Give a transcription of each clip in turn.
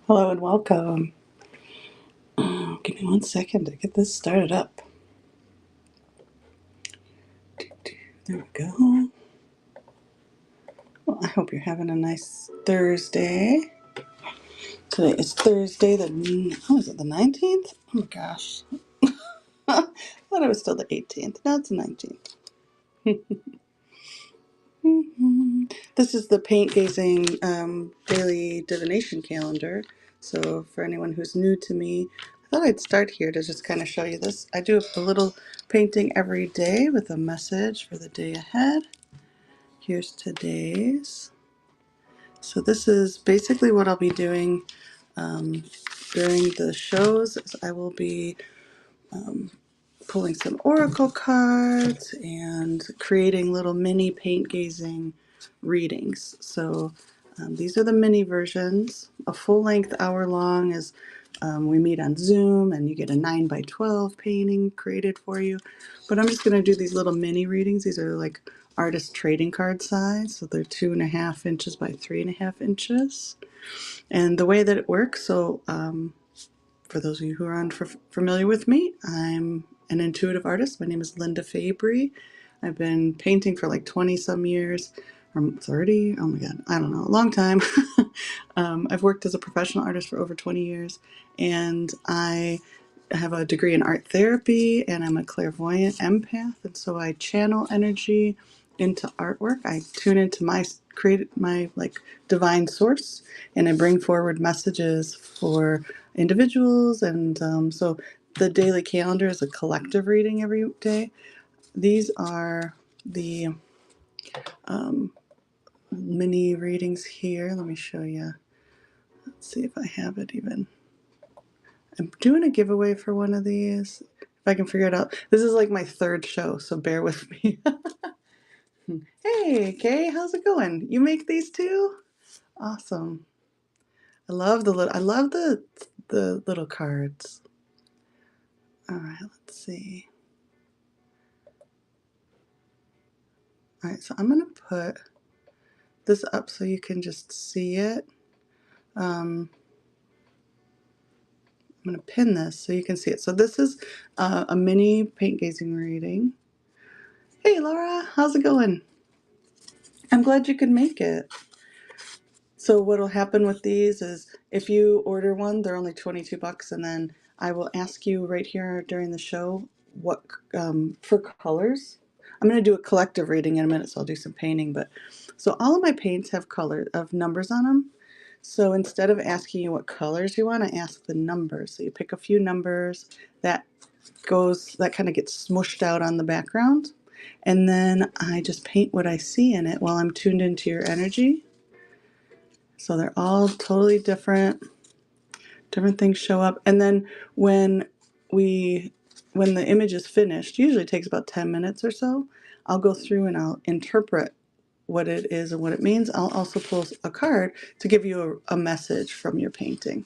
Hello and welcome. Give me 1 second to get this started up. There we go. Well, I hope you're having a nice Thursday. Today is Thursday, the 19th? Oh my gosh. I thought it was still the 18th. Now it's the 19th. This is the Paintgazing daily divination calendar. So for anyone who's new to me, I thought I'd start here to just kind of show you this. I do a little painting every day with a message for the day ahead. Here's today's. So this is basically what I'll be doing during the shows. I will be pulling some oracle cards and creating little mini paint gazing readings. So these are the mini versions. A full length hour long is we meet on Zoom and you get a 9 by 12 painting created for you. But I'm just going to do these little mini readings. These are like artist trading card size. So they're 2.5 inches by 3.5 inches. And the way that it works, so for those of you who are familiar with me, I'm an intuitive artist. My name is Linda Fabry. I've been painting for like 20 some years, or 30, oh my God, I don't know, a long time. I've worked as a professional artist for over 20 years, and I have a degree in art therapy, and I'm a clairvoyant empath, and so I channel energy into artwork. I tune into my like divine source, and I bring forward messages for individuals. And so the daily calendar is a collective reading every day. These are the mini readings here. Let me show you. Let's see if I have it even. I'm doing a giveaway for one of these. If I can figure it out. This is like my third show, so bear with me. Hey, Kay, how's it going? You make these too? Awesome. I love the little cards. All right, let's see. All right, so I'm gonna put this up so you can just see it. I'm gonna pin this so you can see it. So this is a mini paint gazing reading. Hey, Laura, how's it going? I'm glad you could make it. So what'll happen with these is if you order one, they're only 22 bucks, and then I will ask you right here during the show what for colors. I'm going to do a collective reading in a minute, so I'll do some painting. But so all of my paints have numbers on them. So instead of asking you what colors you want, I ask the numbers. So you pick a few numbers that kind of gets smooshed out on the background, and then I just paint what I see in it while I'm tuned into your energy. So they're all totally different things show up. And then when the image is finished, usually it takes about 10 minutes or so, I'll go through and I'll interpret what it is and what it means. I'll also pull a card to give you a message from your painting.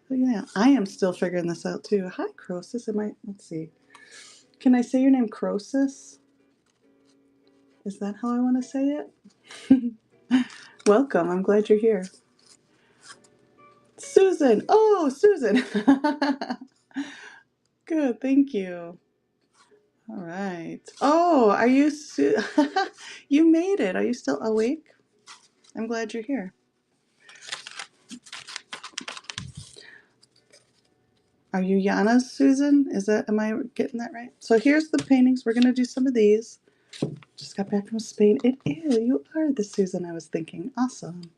So yeah, I am still figuring this out too. Hi, Croesus. Let's see. Can I say your name, Croesus? Is that how I want to say it? Welcome. I'm glad you're here. Susan. Oh, Susan. Good. Thank you. All right. Oh, are you you made it. Are you still awake? I'm glad you're here. Are you Yana's Susan? Am I getting that right? So here's the paintings. We're gonna do some of these. Just got back from Spain. You are the Susan I was thinking. Awesome.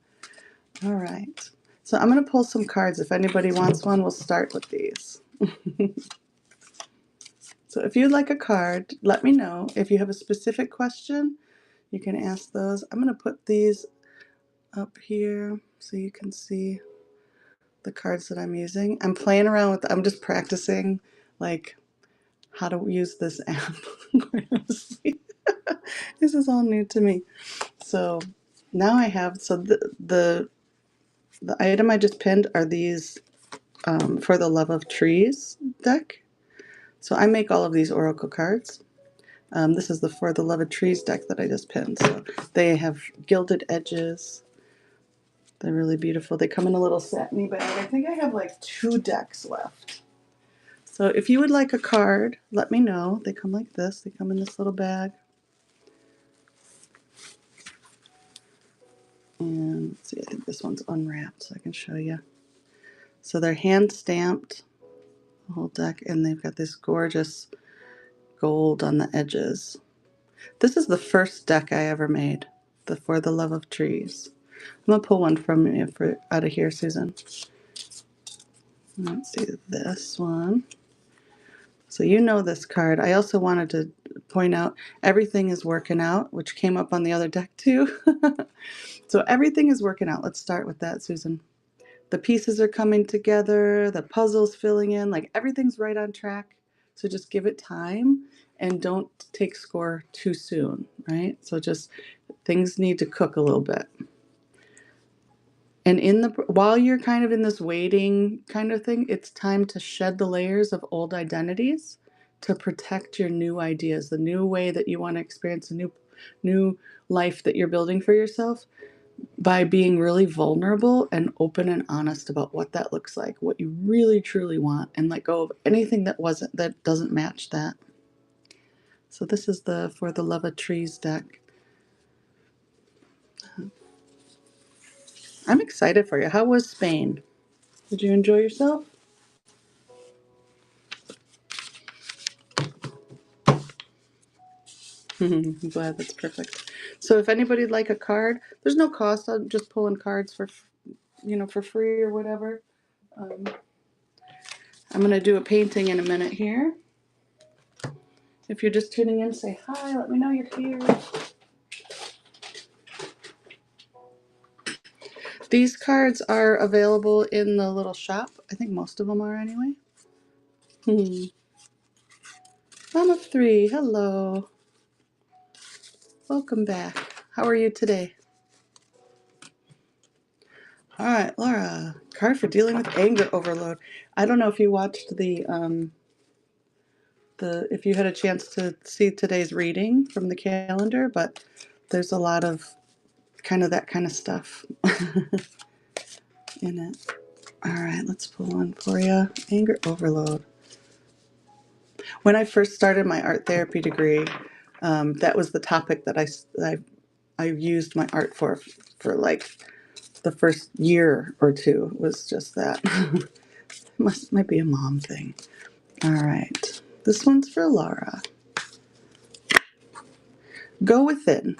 All right. So I'm gonna pull some cards. If anybody wants one, we'll start with these. So if you'd like a card, let me know. If you have a specific question, you can ask those. I'm gonna put these up here so you can see the cards that I'm using. I'm playing around I'm just practicing like how to use this app. This is all new to me. So now I have, so the item I just pinned are these For the Love of Trees deck. So I make all of these oracle cards. This is the For the Love of Trees deck that I just pinned. So they have gilded edges. They're really beautiful. They come in a little satiny bag. I think I have like 2 decks left. So if you would like a card, let me know. They come like this. They come in this little bag. And let's see, I think this one's unwrapped so I can show you. So they're hand stamped, the whole deck, and they've got this gorgeous gold on the edges. This is the first deck I ever made, the For the Love of Trees. I'm gonna pull one from you for out of here, Susan. Let's see this one. So you know this card. I also wanted to point out everything is working out, which came up on the other deck too. So everything is working out. Let's start with that, Susan. The pieces are coming together, the puzzle's filling in, like everything's right on track. So just give it time and don't take score too soon, right? So just things need to cook a little bit. And while you're kind of in this waiting kind of thing, it's time to shed the layers of old identities to protect your new ideas, the new way that you want to experience a new life that you're building for yourself, by being really vulnerable and open and honest about what that looks like, what you really truly want, and let go of anything that doesn't match that. So this is the For the Love of Trees deck. I'm excited for you. How was Spain? Did you enjoy yourself? I'm glad. That's perfect. So if anybody'd like a card, there's no cost. I'm just pulling cards for free or whatever. I'm going to do a painting in a minute here. If you're just tuning in, say hi. Let me know you're here. These cards are available in the little shop. I think most of them are anyway. Mom of 3, hello. Welcome back. How are you today? All right, Laura. Card for dealing with anger overload. I don't know if you watched if you had a chance to see today's reading from the calendar, but there's a lot of kind of that kind of stuff in it. All right, let's pull one for you. Anger overload. When I first started my art therapy degree, that was the topic that I used my art for like the first year or two. Was just that. Might be a mom thing. All right, this one's for Laura. Go within.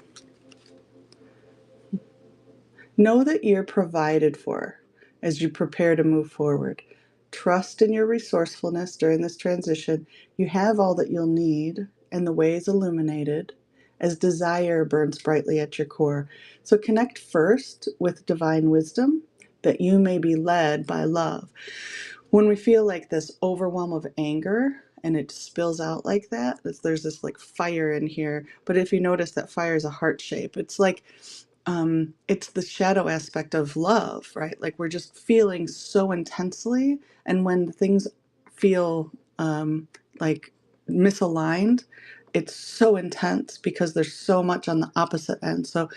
Know that you're provided for as you prepare to move forward. Trust in your resourcefulness during this transition. You have all that you'll need, and the way is illuminated as desire burns brightly at your core. So connect first with divine wisdom that you may be led by love. When we feel like this overwhelm of anger and it spills out like that, there's this like fire in here. But if you notice, that fire is a heart shape. It's like it's the shadow aspect of love, right? Like we're just feeling so intensely, and when things feel like misaligned, it's so intense because there's so much on the opposite end. So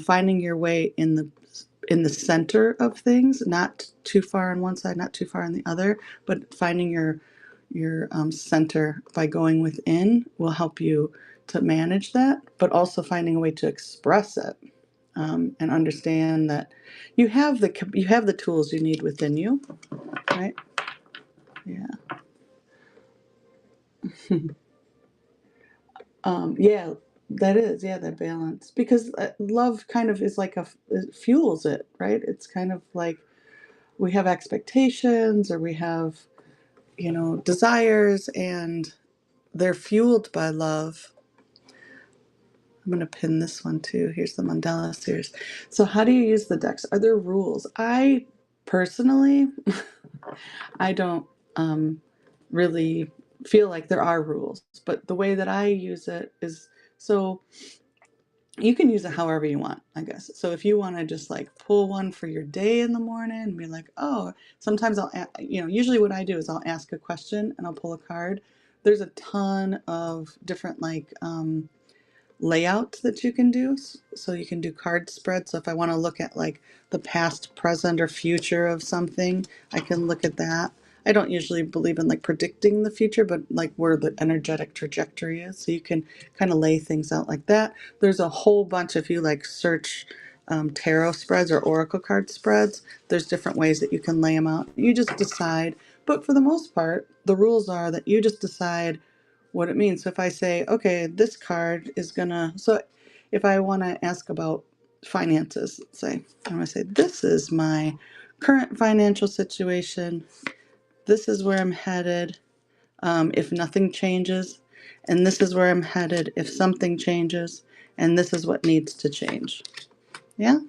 finding your way in the center of things, not too far on one side, not too far on the other, but finding your center by going within will help you to manage that, but also finding a way to express it, and understand that you have the tools you need within you, right? Yeah. Yeah, that is, yeah, that balance, because love kind of is like it fuels it, right? It's kind of like we have expectations, or we have desires, and they're fueled by love. I'm going to pin this one too. Here's the Mandela series. So how do you use the decks? Are there rules? I personally, I don't really feel like there are rules, but the way that I use it is, so you can use it however you want, I guess. So if you want to just like pull one for your day in the morning and be like, oh, sometimes usually what I do is I'll ask a question and I'll pull a card. There's a ton of different layout that you can do. So you can do card spreads. So if I want to look at like the past, present, or future of something, I can look at that. I don't usually believe in like predicting the future, but like where the energetic trajectory is. So you can kind of lay things out like that. There's a whole bunch, if you like search tarot spreads or oracle card spreads, there's different ways that you can lay them out. You just decide. But for the most part, the rules are that you just decide what it means. So if I say, okay, this card is gonna, so if I want to ask about finances, let's say, I'm gonna say, this is my current financial situation. This is where I'm headed if nothing changes. And this is where I'm headed if something changes. And this is what needs to change. Yeah?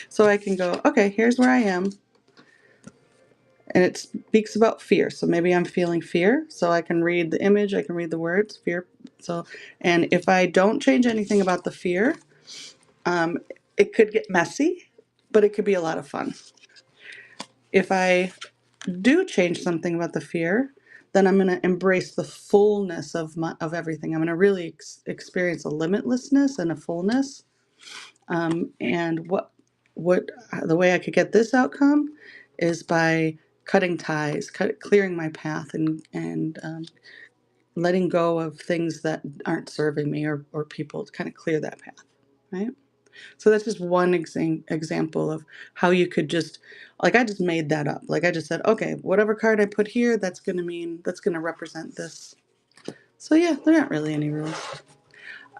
So I can go, okay, here's where I am. And it speaks about fear. So maybe I'm feeling fear. So I can read the image, I can read the words, fear. So, and if I don't change anything about the fear, um, it could get messy, but it could be a lot of fun. If I do change something about the fear, then I'm going to embrace the fullness of everything. I'm going to really experience a limitlessness and a fullness. And the way I could get this outcome is by cutting ties, clearing my path, and letting go of things that aren't serving me or people to kind of clear that path, right? So that's just one example of how you could just, like I just made that up. Like I just said, okay, whatever card I put here, that's going to represent this. So yeah, there aren't really any rules.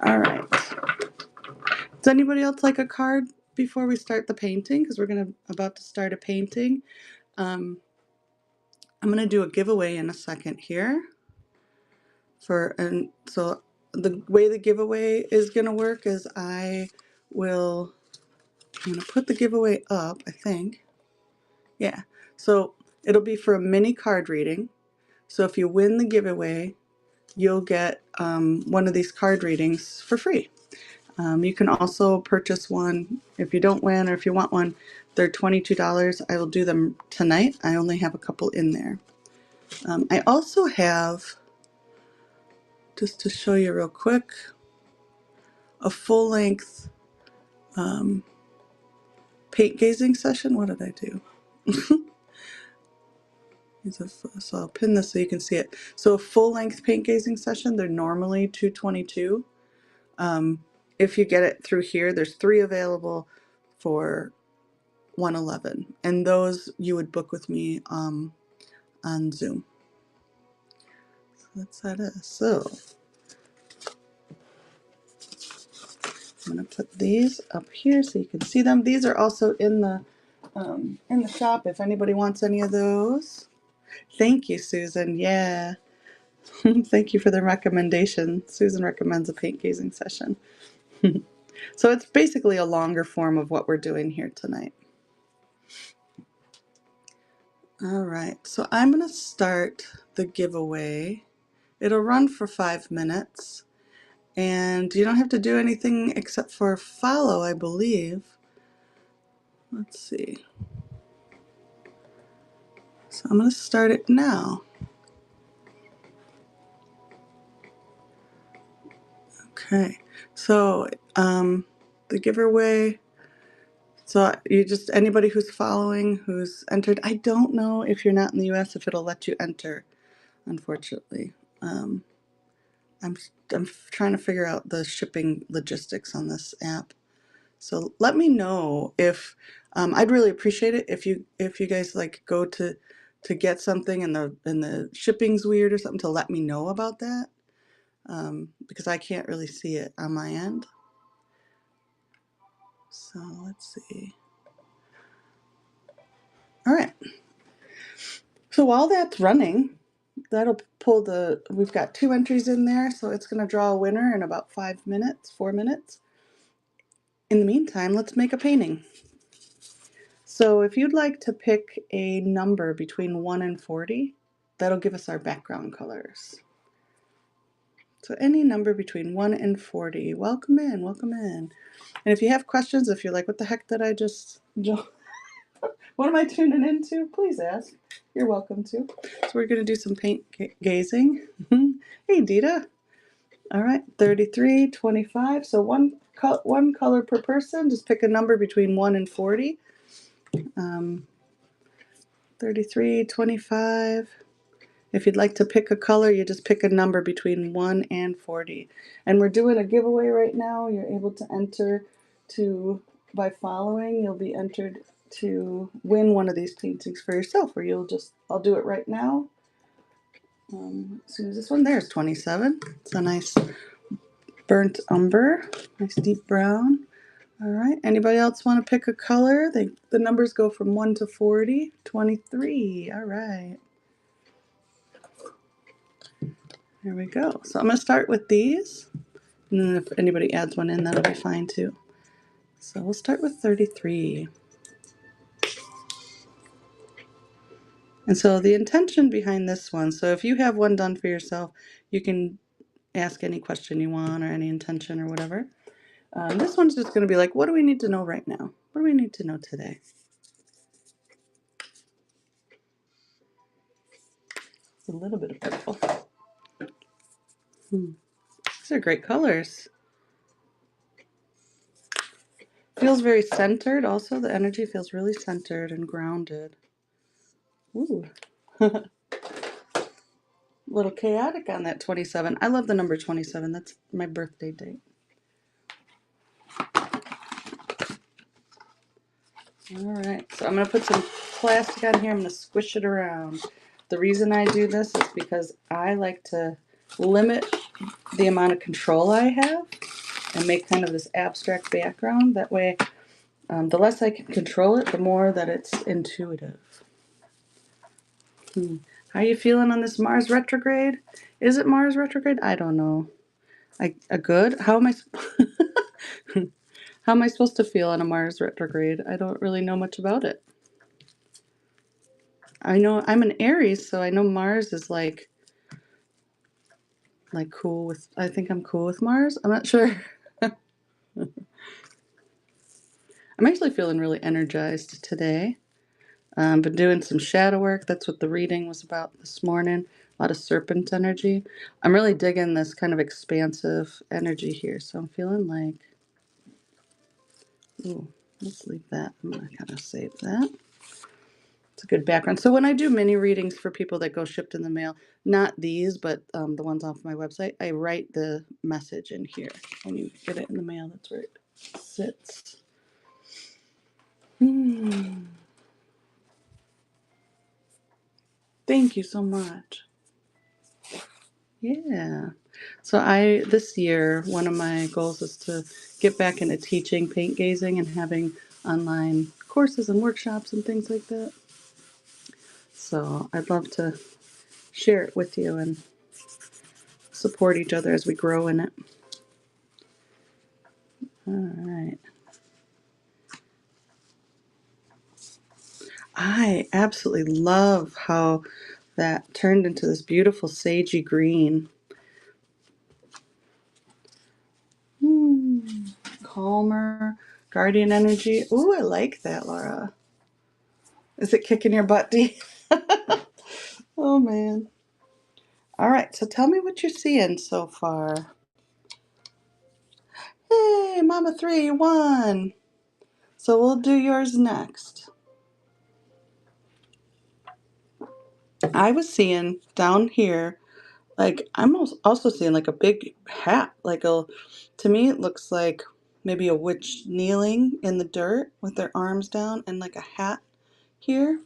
All right. Does anybody else like a card before we start the painting? Because we're about to start a painting. I'm going to do a giveaway in a second here. And so the way the giveaway is going to work is I'm going to put the giveaway up, I think. Yeah. So it'll be for a mini card reading. So if you win the giveaway, you'll get one of these card readings for free. You can also purchase one if you don't win or if you want one. They're $22. I will do them tonight. I only have a couple in there. I also have, just to show you real quick, a full-length paint gazing session. What did I do? So I'll pin this so you can see it. So a full-length paint gazing session, they're normally $222. If you get it through here, there's 3 available for $111, and those you would book with me on Zoom. So that's how it is. So I'm going to put these up here so you can see them. These are also in the shop if anybody wants any of those. Thank you, Susan. Yeah. Thank you for the recommendation. Susan recommends a paint gazing session. So it's basically a longer form of what we're doing here tonight. All right, so I'm going to start the giveaway. It'll run for 5 minutes, and you don't have to do anything except for follow, I believe. Let's see. So I'm going to start it now. Okay, so the giveaway, so anybody who's following, who's entered, I don't know if you're not in the US if it'll let you enter, unfortunately. I'm trying to figure out the shipping logistics on this app. So let me know if I'd really appreciate it if you guys like go to get something and the shipping's weird or something, to let me know about that, because I can't really see it on my end. So let's see. All right. So while that's running, that'll pull we've got 2 entries in there, so it's going to draw a winner in about 5 minutes, 4 minutes. In the meantime, let's make a painting. So if you'd like to pick a number between 1 and 40, that'll give us our background colors. So any number between 1 and 40. Welcome in, welcome in. And if you have questions, if you're like, what the heck did I just, what am I tuning into? Please ask. You're welcome to. So we're going to do some paint gazing. Hey, Dita. All right, 33, 25. So one color per person. Just pick a number between 1 and 40. 33, 25. If you'd like to pick a color, you just pick a number between 1 and 40. And we're doing a giveaway right now. You're able to enter to, by following, you'll be entered to win one of these paintings for yourself, or I'll do it right now. As soon as this one, there's 27. It's a nice burnt umber, nice deep brown. All right, anybody else want to pick a color? The numbers go from 1 to 40. 23, all right. There we go. So I'm going to start with these, and then if anybody adds one in, that'll be fine too. So we'll start with 33. And so the intention behind this one, so if you have one done for yourself, you can ask any question you want or any intention or whatever. This one's just going to be like, what do we need to know right now? What do we need to know today? It's a little bit of purple. These are great colors. Feels very centered also. The energy feels really centered and grounded. Ooh. A little chaotic on that 27. I love the number 27. That's my birthday date. All right, so I'm going to put some plastic on here. I'm going to squish it around. The reason I do this is because I like to limit the amount of control I have and make kind of this abstract background. That way, the less I can control it, the more that it's intuitive. How you feeling on this Mars retrograde? Is it Mars retrograde? I don't know. A good? How am I? How am I supposed to feel on a Mars retrograde? I don't really know much about it. I know I'm an Aries, so I know Mars is like cool with. I think I'm cool with Mars. I'm not sure. I'm actually feeling really energized today. Been doing some shadow work. That's what the reading was about this morning. A lot of serpent energy. I'm really digging this kind of expansive energy here. So I'm feeling like, ooh, let's leave that. I'm going to kind of save that. It's a good background. So when I do mini readings for people that go shipped in the mail, not these, but the ones off my website, I write the message in here. When you get it in the mail, that's where it sits. Thank you so much. Yeah. So this year, one of my goals is to get back into teaching paint gazing and having online courses and workshops and things like that. So I'd love to share it with you and support each other as we grow in it. All right. I absolutely love how that turned into this beautiful sagey green. Calmer, guardian energy. Ooh, I like that, Laura. Is it kicking your butt, Dee? Oh, man. All right, so tell me what you're seeing so far. Hey, Mama 3 won. So we'll do yours next. I was seeing down here, like, I'm also seeing like a big hat. To me, it looks like maybe a witch kneeling in the dirt with their arms down and like a hat here.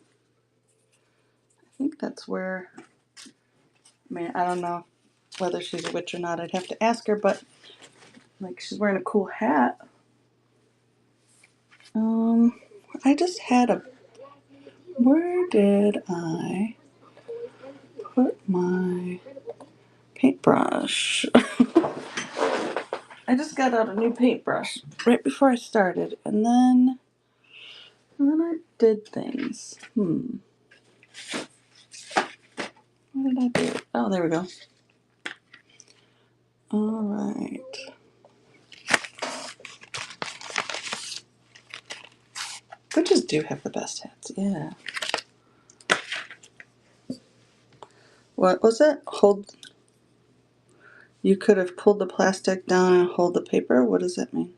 I think that's where, I mean, I don't know whether she's a witch or not. I'd have to ask her, but like she's wearing a cool hat. I just had where did I put my paintbrush? I just got out a new paintbrush right before I started, and then I did things. What did I do? Oh, there we go. All right. Witches do have the best hats, yeah. What was it? You could have pulled the plastic down and hold the paper. What does that mean?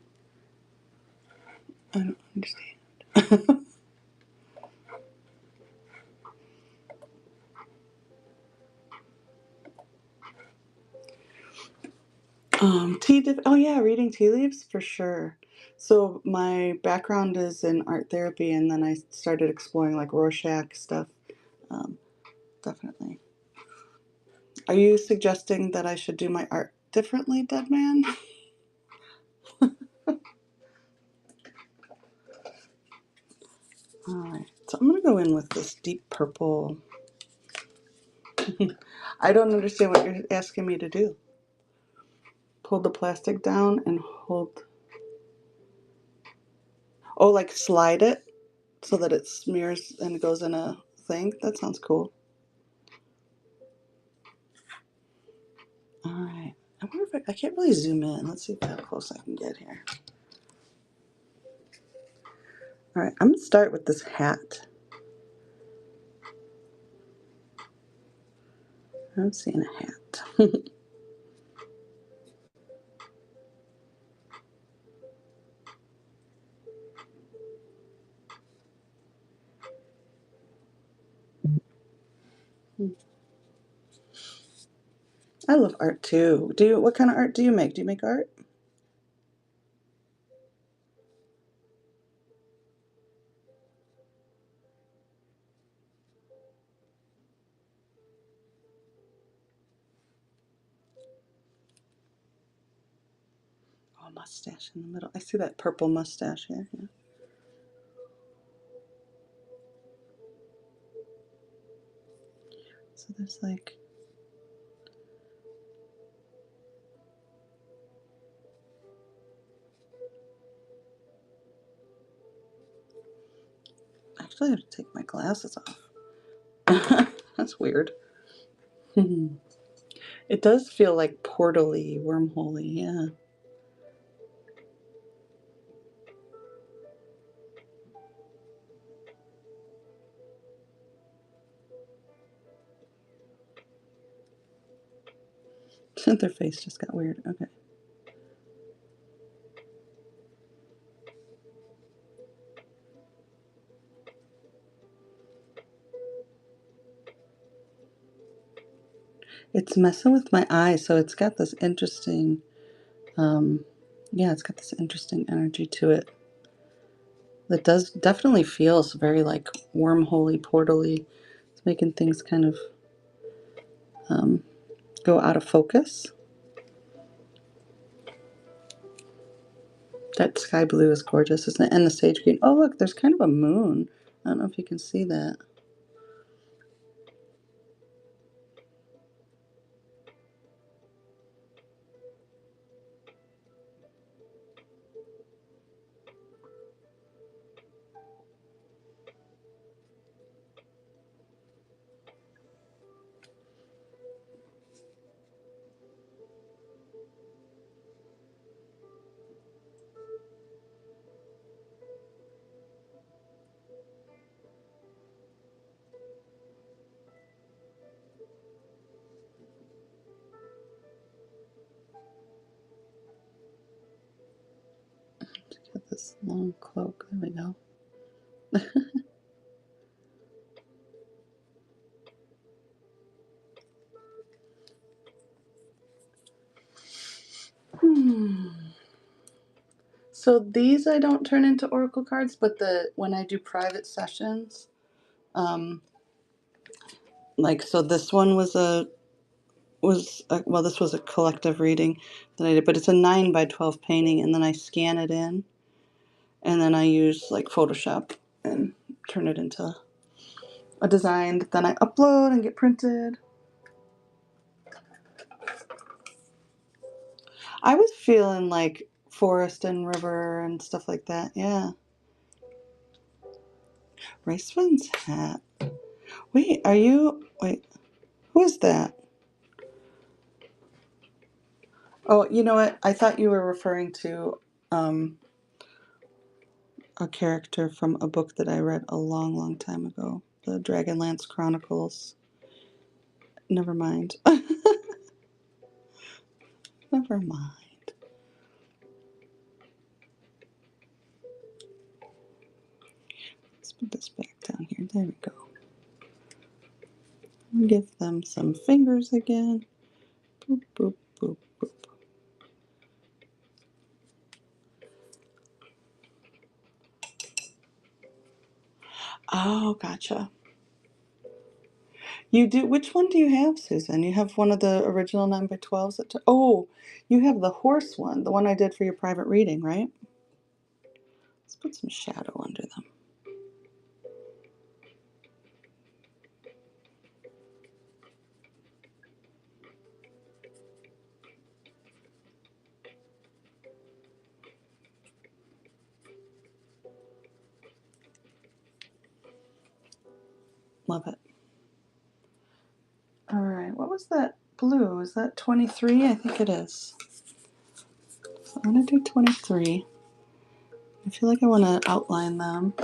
I don't understand. Oh yeah, reading tea leaves for sure. So my background is in art therapy, and then I started exploring like Rorschach stuff. Um, Definitely. Are you suggesting that I should do my art differently, Dead Man? All right, so I'm gonna go in with this deep purple. I don't understand what you're asking me to do. Pull the plastic down and hold. Oh, like slide it so that it smears and goes in a thing? That sounds cool. All right. I wonder if I can't really zoom in. Let's see how close I can get here. All right, I'm gonna start with this hat. I'm seeing a hat. I love art too. What kind of art do you make? Do you make art? Oh, mustache in the middle. I see that purple mustache here. Yeah. So there's like, actually I have to take my glasses off. That's weird. It does feel like portally, wormholey, yeah. Their face just got weird. Okay. It's messing with my eyes, so it's got this interesting, um, yeah, it's got this interesting energy to it. That does definitely feels very like wormholey, portally. It's making things kind of um, go out of focus. That sky blue is gorgeous, isn't it? And the sage green. Oh, look, there's kind of a moon. I don't know if you can see that. Got this long cloak. There we go. Hmm. So these I don't turn into oracle cards, but when I do private sessions, um, like so this one well, this was a collective reading that I did, but it's a 9 by 12 painting, and then I scan it in, and then I use like Photoshop and turn it into a design that then I upload and get printed. I was feeling like forest and river and stuff like that. Yeah. Raceman's hat. Wait, who is that? Oh, you know what? I thought you were referring to um, a character from a book that I read a long, long time ago. The Dragonlance Chronicles. Never mind. Never mind. Let's put this back down here. There we go. Give them some fingers again. Boop, boop, boop, boop. Oh, gotcha. You do. Which one do you have, Susan? You have one of the original 9x12s. Oh, you have the horse one, the one I did for your private reading, right? Let's put some shadow under them. Love it. All right, what was that blue? Is that 23? I think it is. So I'm going to do 23. I feel like I want to outline them.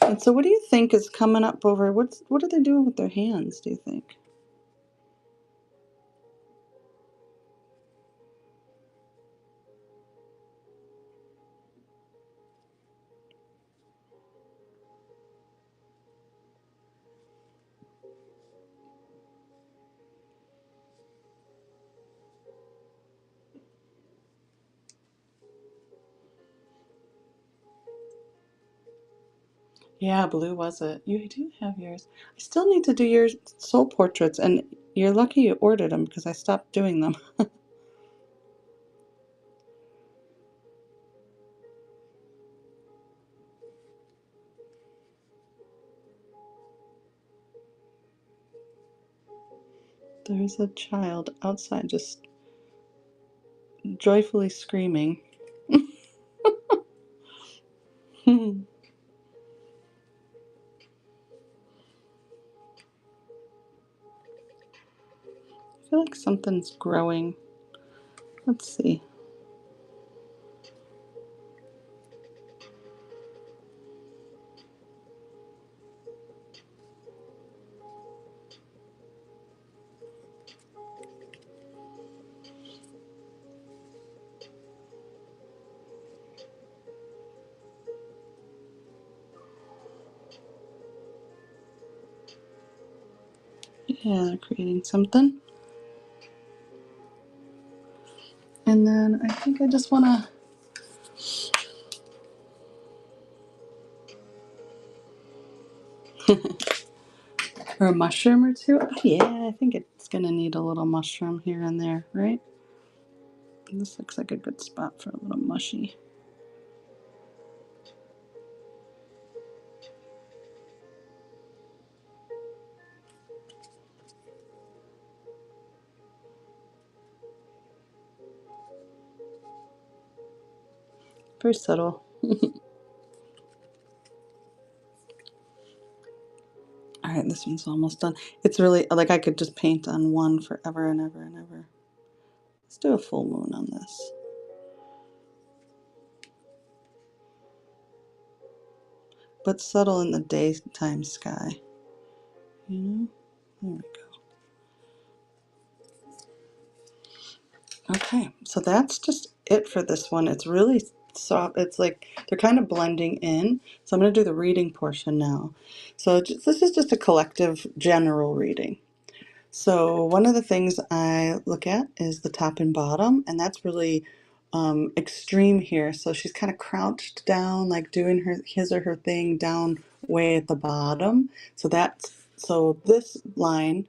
And so what do you think is coming up over, what are they doing with their hands, do you think? Yeah, blue was it. You do have yours. I still need to do your soul portraits, and you're lucky you ordered them because I stopped doing them. There's a child outside just joyfully screaming. I feel like something's growing. Let's see. Yeah, they're creating something. And then I think I just want to, or a mushroom or two. Oh, yeah, I think it's going to need a little mushroom here and there, right? This looks like a good spot for a little mushy. Very subtle. All right, this one's almost done. It's really, like I could just paint on one forever and ever and ever. Let's do a full moon on this. But subtle in the daytime sky. You know? There we go. Okay, so that's just it for this one. It's really soft. It's like they're kind of blending in. So I'm going to do the reading portion now. So this is just a collective general reading. So one of the things I look at is the top and bottom, and that's really extreme here. So she's kind of crouched down, like doing his or her thing down way at the bottom. So this line,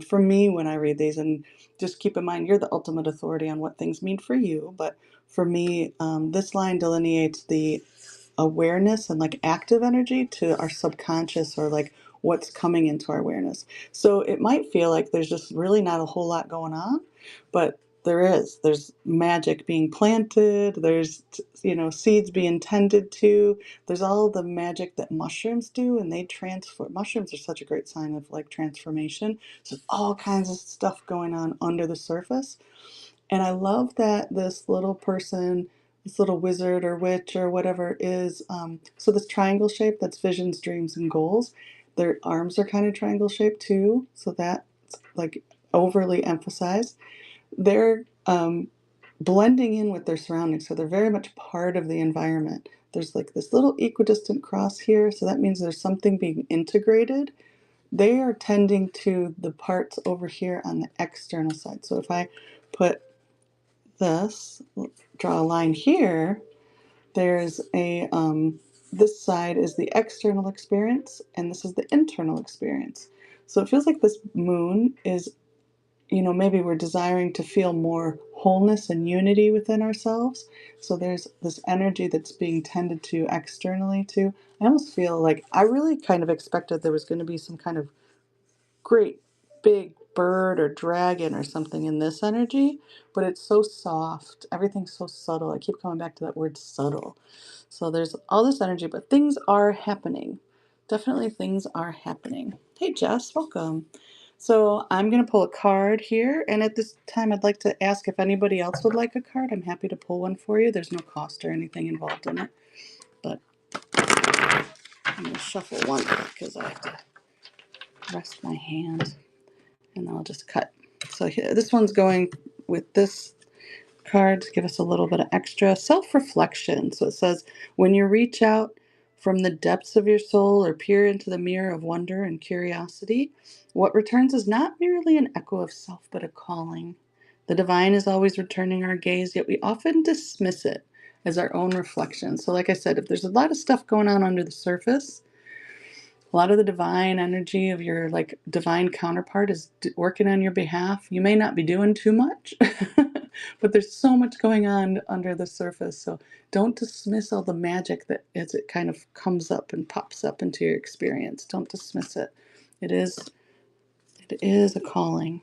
for me when I read these, and just keep in mind you're the ultimate authority on what things mean for you, but for me, this line delineates the awareness and like active energy to our subconscious, or like what's coming into our awareness. So it might feel like there's just really not a whole lot going on, but there is. There's magic being planted, there's seeds being tended to, there's all the magic that mushrooms do, and they transform. Mushrooms are such a great sign of like transformation. So all kinds of stuff going on under the surface. And I love that this little person, this little wizard or witch or whatever is, so this triangle shape, that's visions, dreams, and goals. Their arms are kind of triangle shaped too, so that's like overly emphasized. They're blending in with their surroundings. So they're very much part of the environment. There's like this little equidistant cross here, so that means there's something being integrated. They are tending to the parts over here on the external side. So if I put this, draw a line here, there's a, this side is the external experience, and this is the internal experience. So it feels like this moon is, you know, maybe we're desiring to feel more wholeness and unity within ourselves. So there's this energy that's being tended to externally too. I almost feel like I really kind of expected there was going to be some kind of great big bird or dragon or something in this energy, but it's so soft. Everything's so subtle. I keep coming back to that word subtle. So there's all this energy, but things are happening. Definitely things are happening. Hey Jess, welcome. So I'm going to pull a card here, and at this time I'd like to ask if anybody else would like a card. I'm happy to pull one for you. There's no cost or anything involved in it, but I'm going to shuffle one because I have to rest my hand, and then I'll just cut. So here, this one's going with this card to give us a little bit of extra self-reflection. So it says, when you reach out from the depths of your soul or peer into the mirror of wonder and curiosity, what returns is not merely an echo of self, but a calling. The divine is always returning our gaze, yet we often dismiss it as our own reflection. So like I said, if there's a lot of stuff going on under the surface, a lot of the divine energy of your like divine counterpart is working on your behalf. You may not be doing too much, but there's so much going on under the surface. So don't dismiss all the magic that as it kind of comes up and pops up into your experience. Don't dismiss it. It is a calling.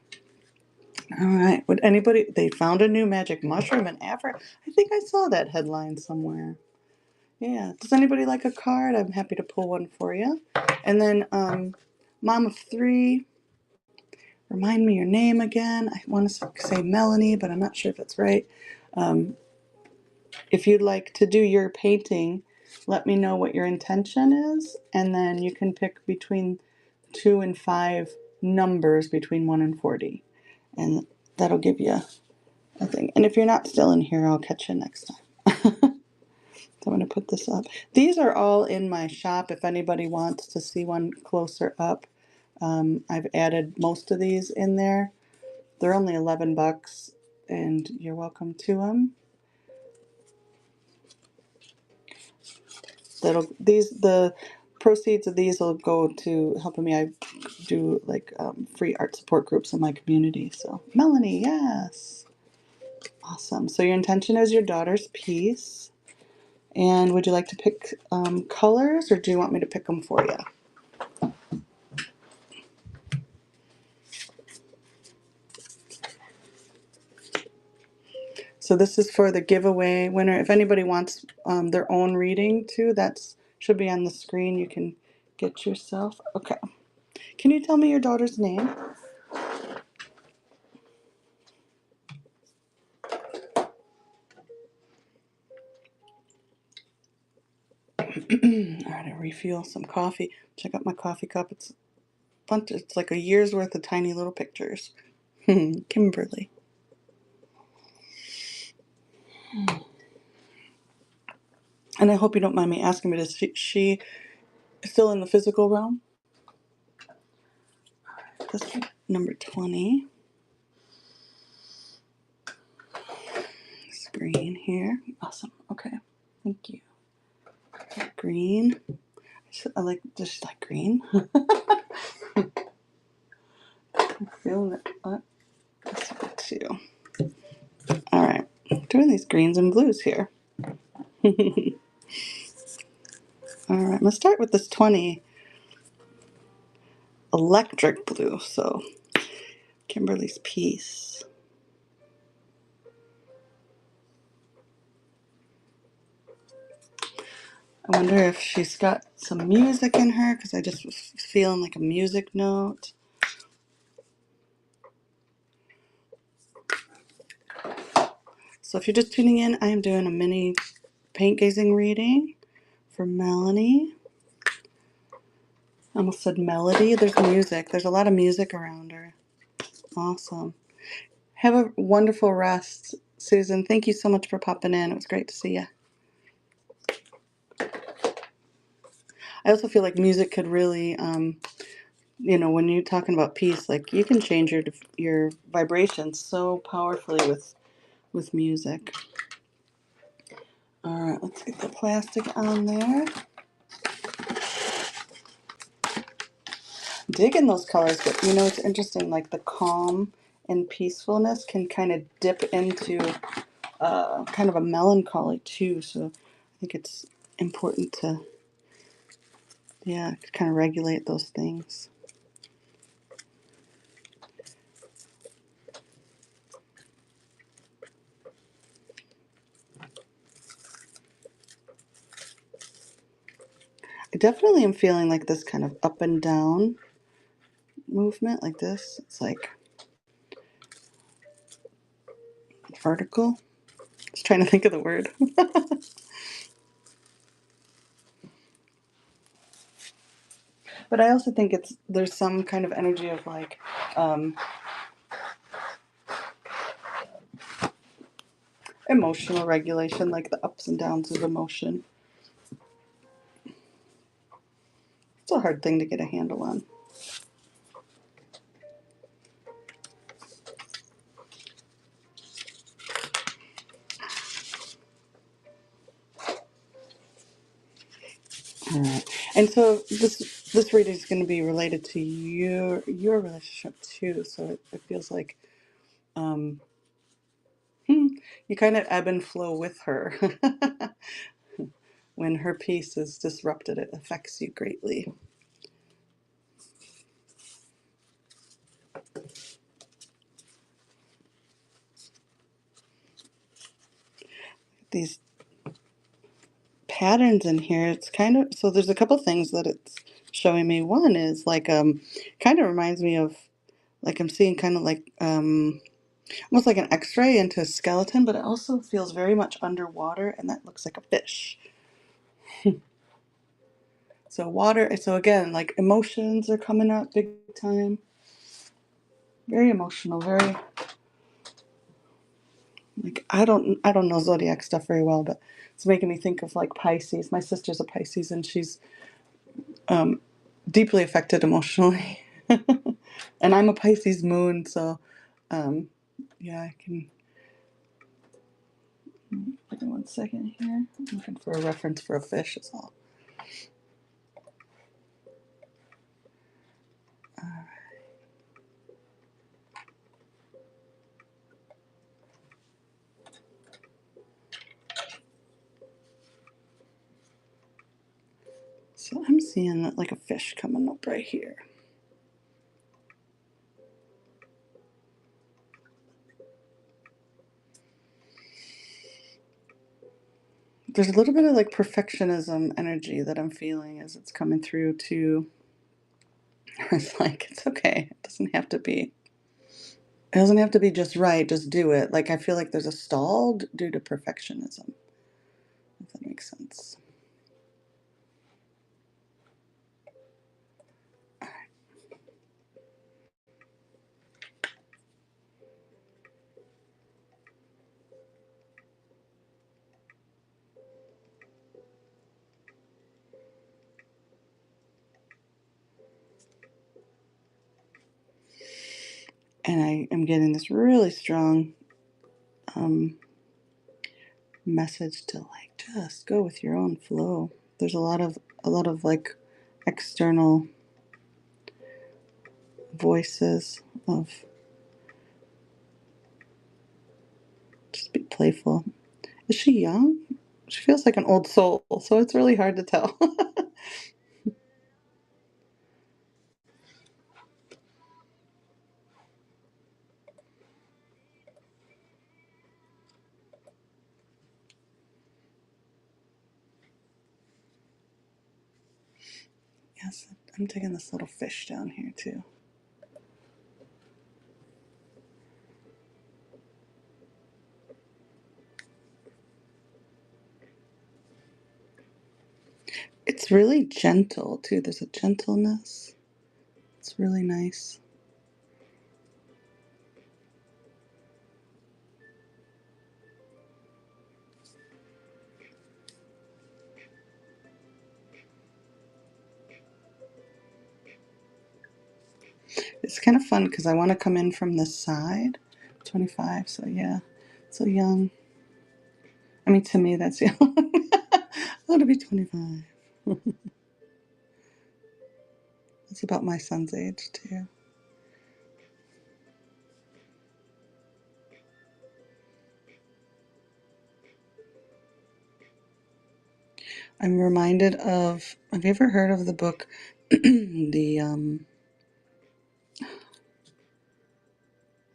All right. Would anybody, they found a new magic mushroom in Africa. I think I saw that headline somewhere. Yeah. Does anybody like a card? I'm happy to pull one for you. And then Mom of Three, remind me your name again. I want to say Melanie, but I'm not sure if it's right. If you'd like to do your painting, let me know what your intention is, and then you can pick between 2 and 5 numbers between 1 and 40. And that'll give you a thing. And if you're not still in here, I'll catch you next time. So I'm going to put this up. These are all in my shop if anybody wants to see one closer up. I've added most of these in there. They're only 11 bucks, and you're welcome to them. The proceeds of these will go to helping me. I do like free art support groups in my community. So Melanie, yes, awesome. So your intention is your daughter's piece. And would you like to pick colors, or do you want me to pick them for you? So this is for the giveaway winner. If anybody wants their own reading too, that should be on the screen. You can get yourself. Okay. Can you tell me your daughter's name? All right, I refuel some coffee. Check out my coffee cup. It's bunch. It's like a year's worth of tiny little pictures. Kimberly. And I hope you don't mind me asking, but is she still in the physical realm? This is number 20. This green here. Awesome. Okay. Thank you. Green. I like just like green. I'm feeling it. That's good too. All right. I'm doing these greens and blues here. All right. I'm gonna start with this 20 electric blue. So Kimberly's piece. I wonder if she's got some music in her, because I just was feeling like a music note. So if you're just tuning in, I am doing a mini paint gazing reading for Melanie. I almost said melody. There's music. There's a lot of music around her. Awesome. Have a wonderful rest. Susan, thank you so much for popping in. It was great to see you. I also feel like music could really, when you're talking about peace, like you can change your vibrations so powerfully with music. All right, let's get the plastic on there. Digging those colors, but it's interesting. Like the calm and peacefulness can kind of dip into kind of a melancholy too. So I think it's important to, yeah, kind of regulate those things. I definitely am feeling like this kind of up and down movement, like this. It's like vertical. Just trying to think of the word. But I also think there's some kind of energy of like emotional regulation, like the ups and downs of emotion. It's a hard thing to get a handle on. All right. And so this reading is going to be related to your relationship too. So it feels like you kind of ebb and flow with her. When her peace is disrupted, it affects you greatly. These patterns in here, it's kind of, so there's a couple things that it's showing me. One is like kind of reminds me of, like I'm seeing kind of like almost like an x-ray into a skeleton, but it also feels very much underwater, and that looks like a fish. So water, so again, like emotions are coming up big time. Very emotional, very like I don't know zodiac stuff very well, but it's making me think of like Pisces. My sister's a Pisces, and she's deeply affected emotionally. And I'm a Pisces moon, so um, yeah, I can. Give me 1 second here. I'm looking for a reference for a fish. Is all. So I'm seeing like a fish coming up right here. There's a little bit of like perfectionism energy that I'm feeling as it's coming through too. It's like it's okay. It doesn't have to be. It doesn't have to be just right. Just do it. Like I feel like there's a stall due to perfectionism. If that makes sense. And I am getting this really strong um, message to like just go with your own flow. There's a lot of like external voices of just be playful. Is she young? She feels like an old soul, so it's really hard to tell. Yes, I'm taking this little fish down here too. It's really gentle too. There's a gentleness. It's really nice. It's kind of fun because I want to come in from this side. 25, so yeah, so young. I mean, to me, that's young. I want to be 25. It's about my son's age, too. I'm reminded of, have you ever heard of the book, what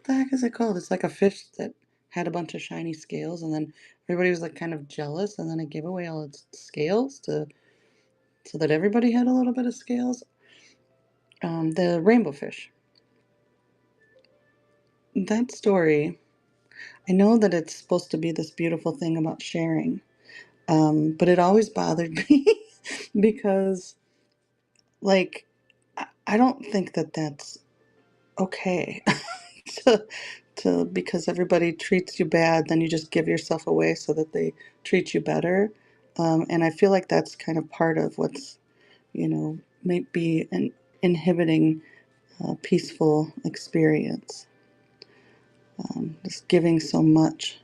the heck is it called? It's like a fish that had a bunch of shiny scales, and then everybody was like kind of jealous, and then it gave away all its scales to so that everybody had a little bit of scales. The rainbow fish. That story, I know that it's supposed to be this beautiful thing about sharing, but it always bothered me because, like, I don't think that that's okay. to, because everybody treats you bad, then you just give yourself away so that they treat you better. And I feel like that's kind of part of what's, might be an inhibiting peaceful experience. Just giving so much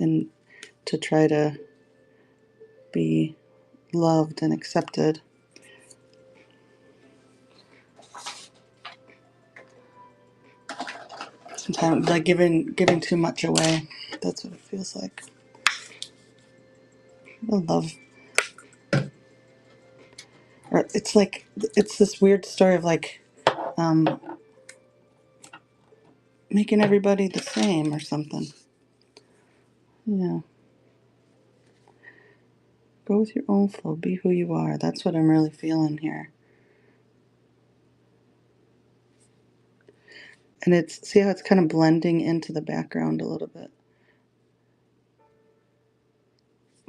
and to try to be loved and accepted. Sometimes like giving too much away. That's what it feels like. I love, or it's like it's this weird story of like um, making everybody the same or something. Yeah. Go with your own flow. Be who you are. That's what I'm really feeling here. And it's, see how it's kind of blending into the background a little bit.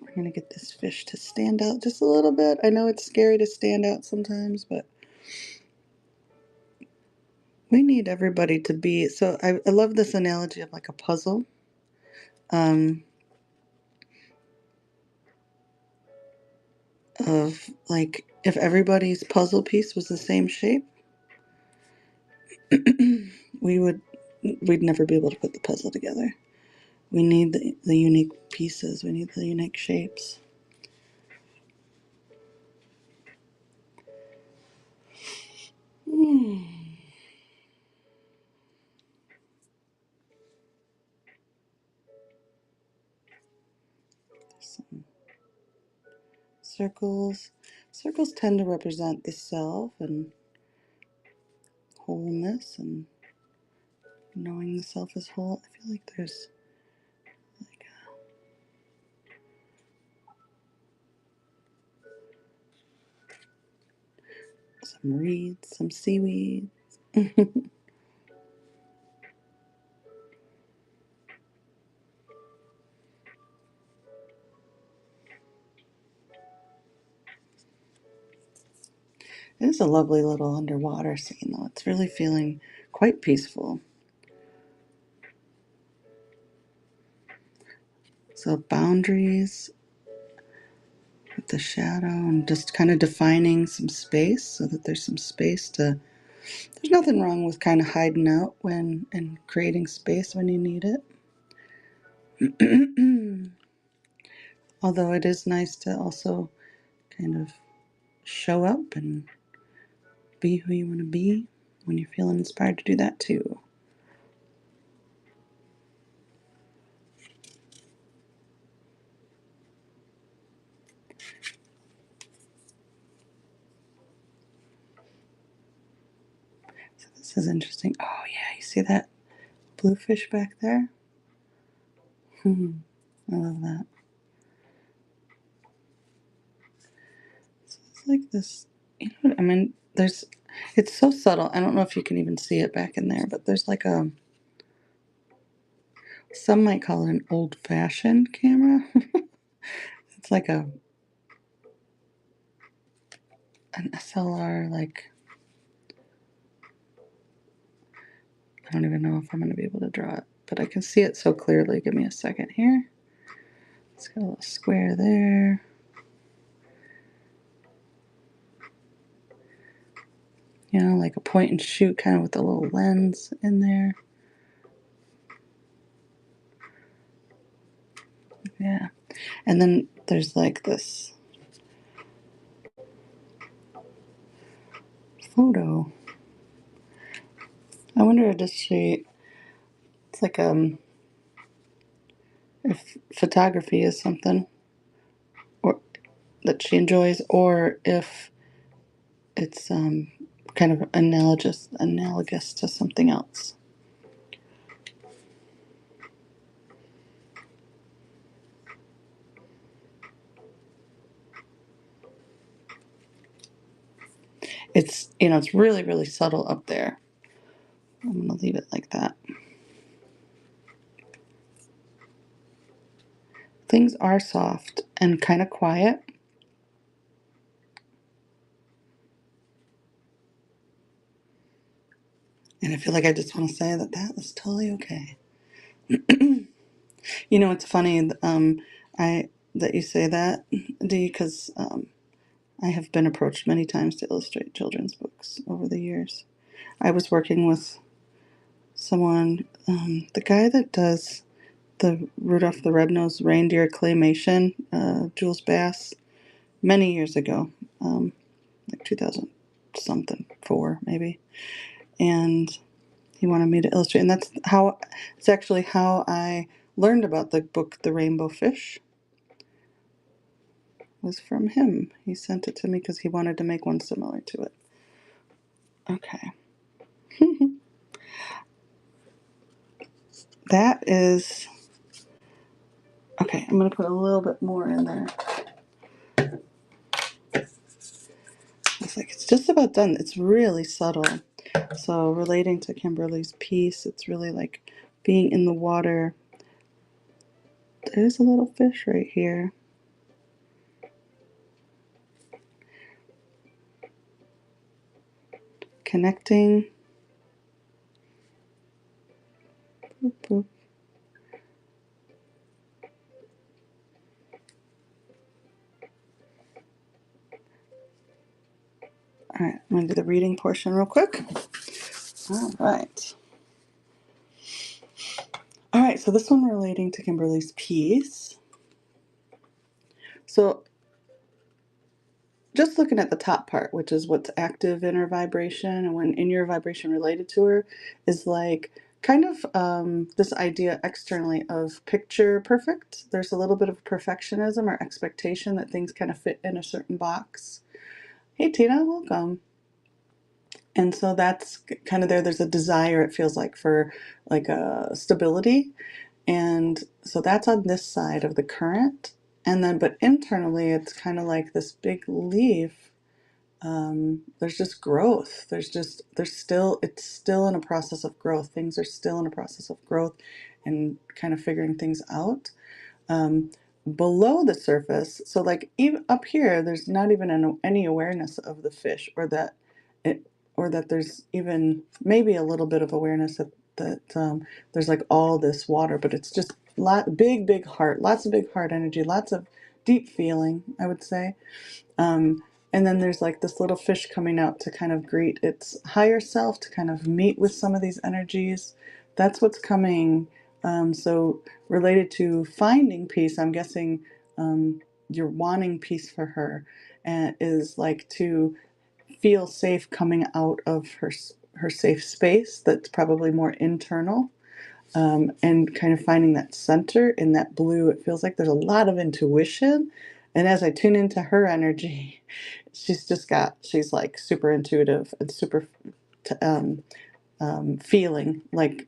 We're going to get this fish to stand out just a little bit. I know it's scary to stand out sometimes, but we need everybody to be. So I love this analogy of like a puzzle. Um, of like if everybody's puzzle piece was the same shape, we would we'd never be able to put the puzzle together. We need the unique pieces. We need the unique shapes. Some circles. Circles tend to represent the self and wholeness and knowing the self is whole. I feel like there's like some reeds, some seaweed. It is a lovely little underwater scene, though. It's really feeling quite peaceful. So, boundaries with the shadow and just kind of defining some space so that there's some space to. There's nothing wrong with kind of hiding out when and creating space when you need it. Although it is nice to also kind of show up and be who you want to be when you're feeling inspired to do that too. So this is interesting. Oh yeah, you see that blue fish back there? I love that. So it's like this, you know what I mean? It's so subtle. I don't know if you can even see it back in there, but there's like some might call it an old-fashioned camera. It's like an SLR, like, I don't even know if I'm going to be able to draw it, but I can see it so clearly. Give me a second here. It's got a little square there. you know, like a point and shoot kind of with a little lens in there. Yeah. And then there's like this photo. I wonder does she, it's like if photography is something or that she enjoys, or if it's kind of analogous to something else. It's, you know, it's really, really subtle up there. I'm going to leave it like that. Things are soft and kind of quiet. And I feel like I just want to say that that was totally okay. You know, it's funny I that you say that, Dee, because I have been approached many times to illustrate children's books over the years. I was working with someone, the guy that does the Rudolph the Red-Nosed Reindeer claymation, Jules Bass, many years ago, like 2000 something, 4 maybe. And he wanted me to illustrate. And it's actually how I learned about the book, The Rainbow Fish, was from him. He sent it to me because he wanted to make one similar to it. Okay. That is, okay, I'm going to put a little bit more in there. It's like, it's just about done. It's really subtle. So relating to Kimberly's piece, it's really like being in the water. There's a little fish right here. Connecting. Boop, boop. All right, I'm going to do the reading portion real quick. All right. All right, so this one relating to Kimberly's piece. So just looking at the top part, which is what's active in her vibration and when in your vibration related to her, is like kind of this idea externally of picture perfect. There's a little bit of perfectionism or expectation that things kind of fit in a certain box. Hey Tina, welcome. And so that's kind of there. There's a desire, it feels like, for like a stability. And so that's on this side of the current. And then, but internally, it's kind of like this big leaf. There's just growth. It's still in a process of growth. Things are still in a process of growth and kind of figuring things out. Um, Below the surface, so like even up here, there's not even any awareness of the fish, it, or that there's even maybe a little bit of awareness that there's like all this water, but it's just big heart, lots of big heart energy, lots of deep feeling, I would say. Um, and then there's like this little fish coming out to kind of greet its higher self, to kind of meet with some of these energies. That's what's coming. So related to finding peace, I'm guessing you're wanting peace for her, and is like to feel safe coming out of her safe space. That's probably more internal, and kind of finding that center in that blue. It feels like there's a lot of intuition. And as I tune into her energy, she's like super intuitive and super feeling like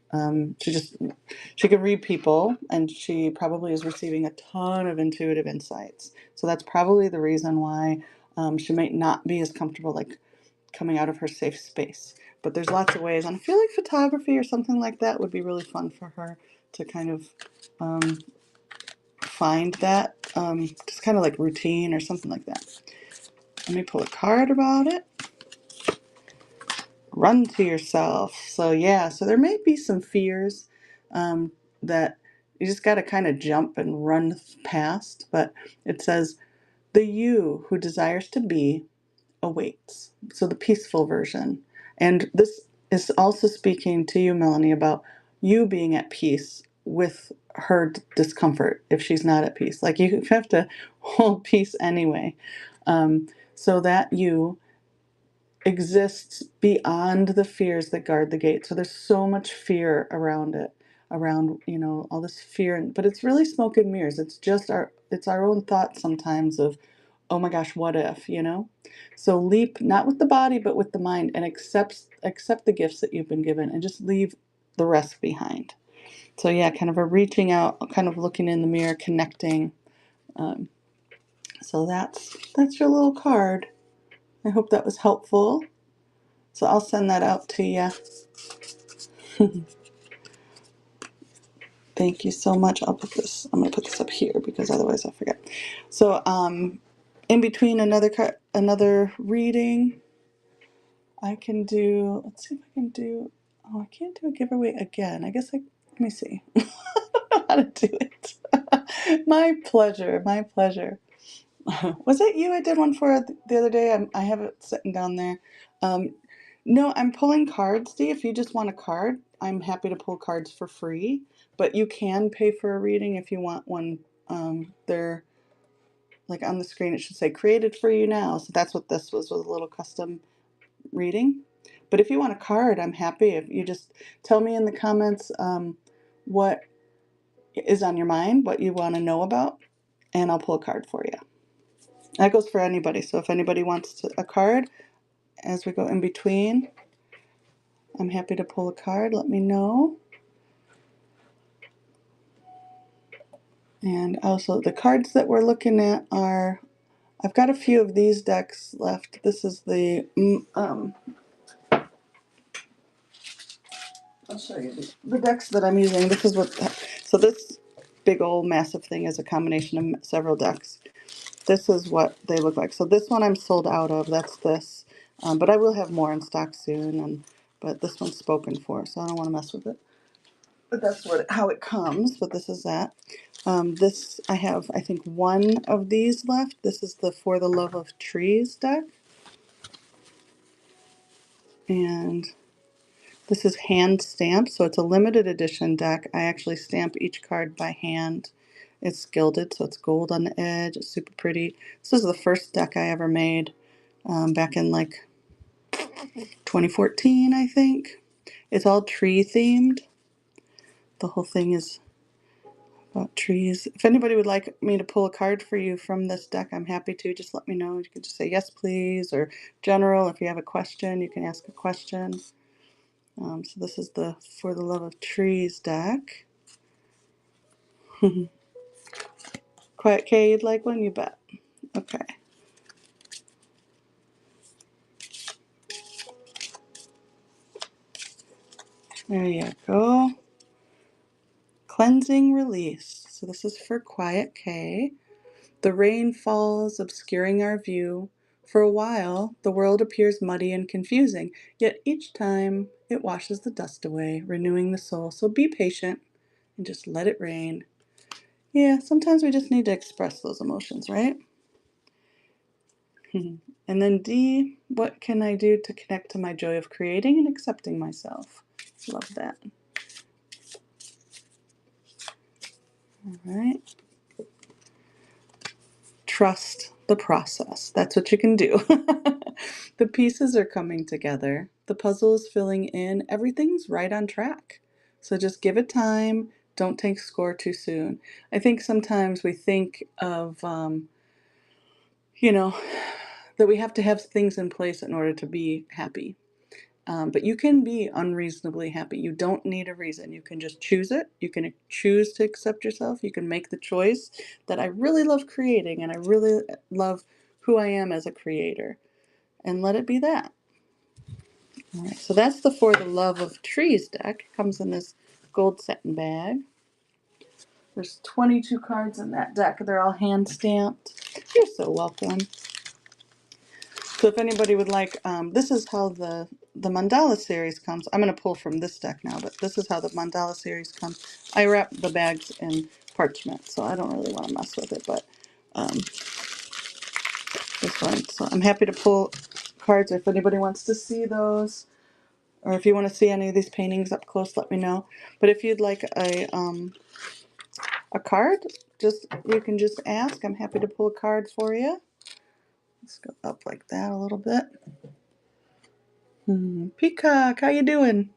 she can read people, and she probably is receiving a ton of intuitive insights. So that's probably the reason why she might not be as comfortable like coming out of her safe space. But there's lots of ways, and I feel like photography or something like that would be really fun for her to kind of find that, just kind of like routine or something like that. Let me pull a card about it. Run to yourself. So yeah, so there may be some fears that you just got to kind of jump and run past. But it says, the you who desires to be awaits. So the peaceful version. And this is also speaking to you, Melanie, about you being at peace with her discomfort if she's not at peace. Like you have to hold peace anyway, so that you exists beyond the fears that guard the gate. So there's so much fear around it, around, all this fear, but it's really smoke and mirrors. It's our own thoughts sometimes of, oh my gosh, what if. So leap not with the body but with the mind, and accept the gifts that you've been given, and just leave the rest behind. So yeah, kind of a reaching out, kind of looking in the mirror, connecting. Um, so that's your little card. I hope that was helpful. So I'll send that out to you. Thank you so much. I'm going to put this up here because otherwise I'll forget. So in between another reading, I can do, let's see if I can do, oh, I can't do a giveaway again. I guess let me see. I don't know how to do it. My pleasure, my pleasure. Was it you I did one for the other day? I have it sitting down there. Um, no, I'm pulling cards, Dee. If you just want a card, I'm happy to pull cards for free. But you can pay for a reading if you want one. They're like on the screen, it should say created for you now. So that's what this was a little custom reading. But if you want a card, I'm happy. If you just tell me in the comments what is on your mind, what you want to know about, and I'll pull a card for you. That goes for anybody. So if anybody wants a card as we go in between, I'm happy to pull a card. Let me know. And also the cards that we're looking at are, I've got a few of these decks left. This is the, I'll show you the decks that I'm using. This is so this big old massive thing is a combination of several decks. This is what they look like. So this one I'm sold out of. That's this. But I will have more in stock soon. But this one's spoken for, so I don't want to mess with it. But that's how it comes. But this is that. This I have, I think, one of these left. This is the For the Love of Trees deck. And this is hand stamped, so it's a limited edition deck. I actually stamp each card by hand. It's gilded, so it's gold on the edge. It's super pretty. This is the first deck I ever made back in like 2014, I think. It's all tree themed. The whole thing is about trees. If anybody would like me to pull a card for you from this deck, I'm happy to. Just let me know. You can just say yes, please, or general. If you have a question, you can ask a question. So this is the For the Love of Trees deck. Quiet K, you'd like one? You bet. Okay. There you go. Cleansing Release. So this is for Quiet K. The rain falls, obscuring our view. For a while, the world appears muddy and confusing, yet each time it washes the dust away, renewing the soul. So be patient and just let it rain. Yeah, sometimes we just need to express those emotions, right? And then D, what can I do to connect to my joy of creating and accepting myself? Love that. All right. Trust the process. That's what you can do. The pieces are coming together. The puzzle is filling in. Everything's right on track. So just give it time. Don't take score too soon. I think sometimes we think of, you know, that we have to have things in place in order to be happy. But you can be unreasonably happy. You don't need a reason. You can just choose it. You can choose to accept yourself. You can make the choice that I really love creating and I really love who I am as a creator, and let it be that. All right, so that's the For the Love of Trees deck. It comes in this gold satin bag. There's 22 cards in that deck. They're all hand stamped. You're so welcome. So if anybody would like, this is how the mandala series comes. I'm going to pull from this deck now, but this is how the mandala series comes. I wrap the bags in parchment, so I don't really want to mess with it, but this one. So I'm happy to pull cards if anybody wants to see those. or if you want to see any of these paintings up close, let me know. But if you'd like a card, just you can just ask. I'm happy to pull a card for you. Let's go up like that a little bit. Peacock, how you doing?